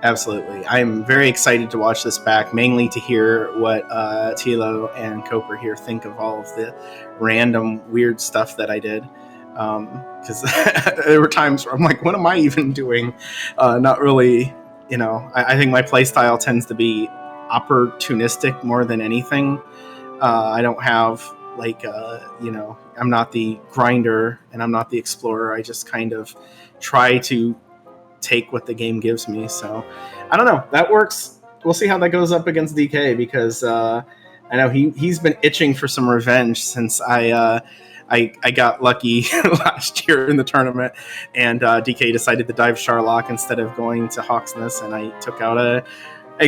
C: Absolutely. I'm very excited to watch this back, mainly to hear what Tilo and Coper here think of all of the random weird stuff that I did. Because there were times where I'm like, what am I even doing? Not really, I think my playstyle tends to be opportunistic more than anything. I don't have I'm not the grinder and I'm not the explorer. I just kind of try to take what the game gives me. So I don't know. That works. We'll see how that goes up against DK because I know he's been itching for some revenge since I got lucky last year in the tournament, and DK decided to dive Charlock instead of going to Hawksness, and I took out a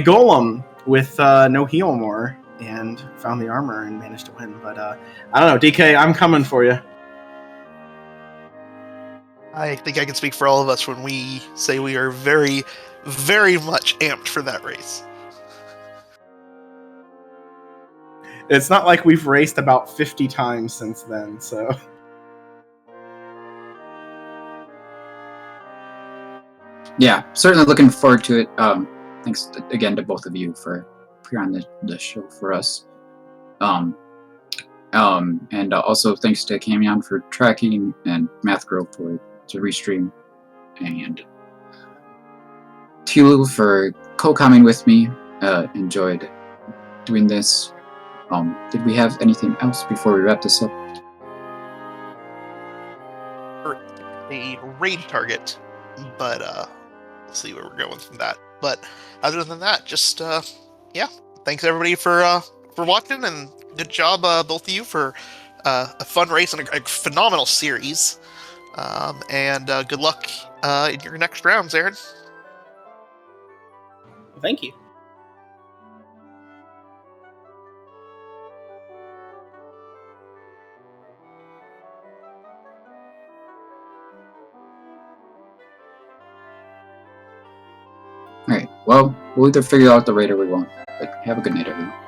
C: golem with no heal more and found the armor and managed to win. But I don't know, DK, I'm coming for you.
A: I think I can speak for all of us when we say we are very, very much amped for that race.
C: It's not like we've raced about 50 times since then, so.
B: Yeah, certainly looking forward to it. Thanks again to both of you for appearing on the show for us. And also thanks to Camion for tracking and MathGirl to restream, and Tulu for co-commenting with me. Enjoyed doing this. Did we have anything else before we wrap this up?
A: A raid target, but we'll see where we're going from that. But other than that, just thanks everybody for watching, and good job both of you for a fun race and a phenomenal series. And good luck in your next rounds, Aaron.
C: Thank you.
B: Alright, well, we'll either figure out the raider we want. But have a good night, everyone.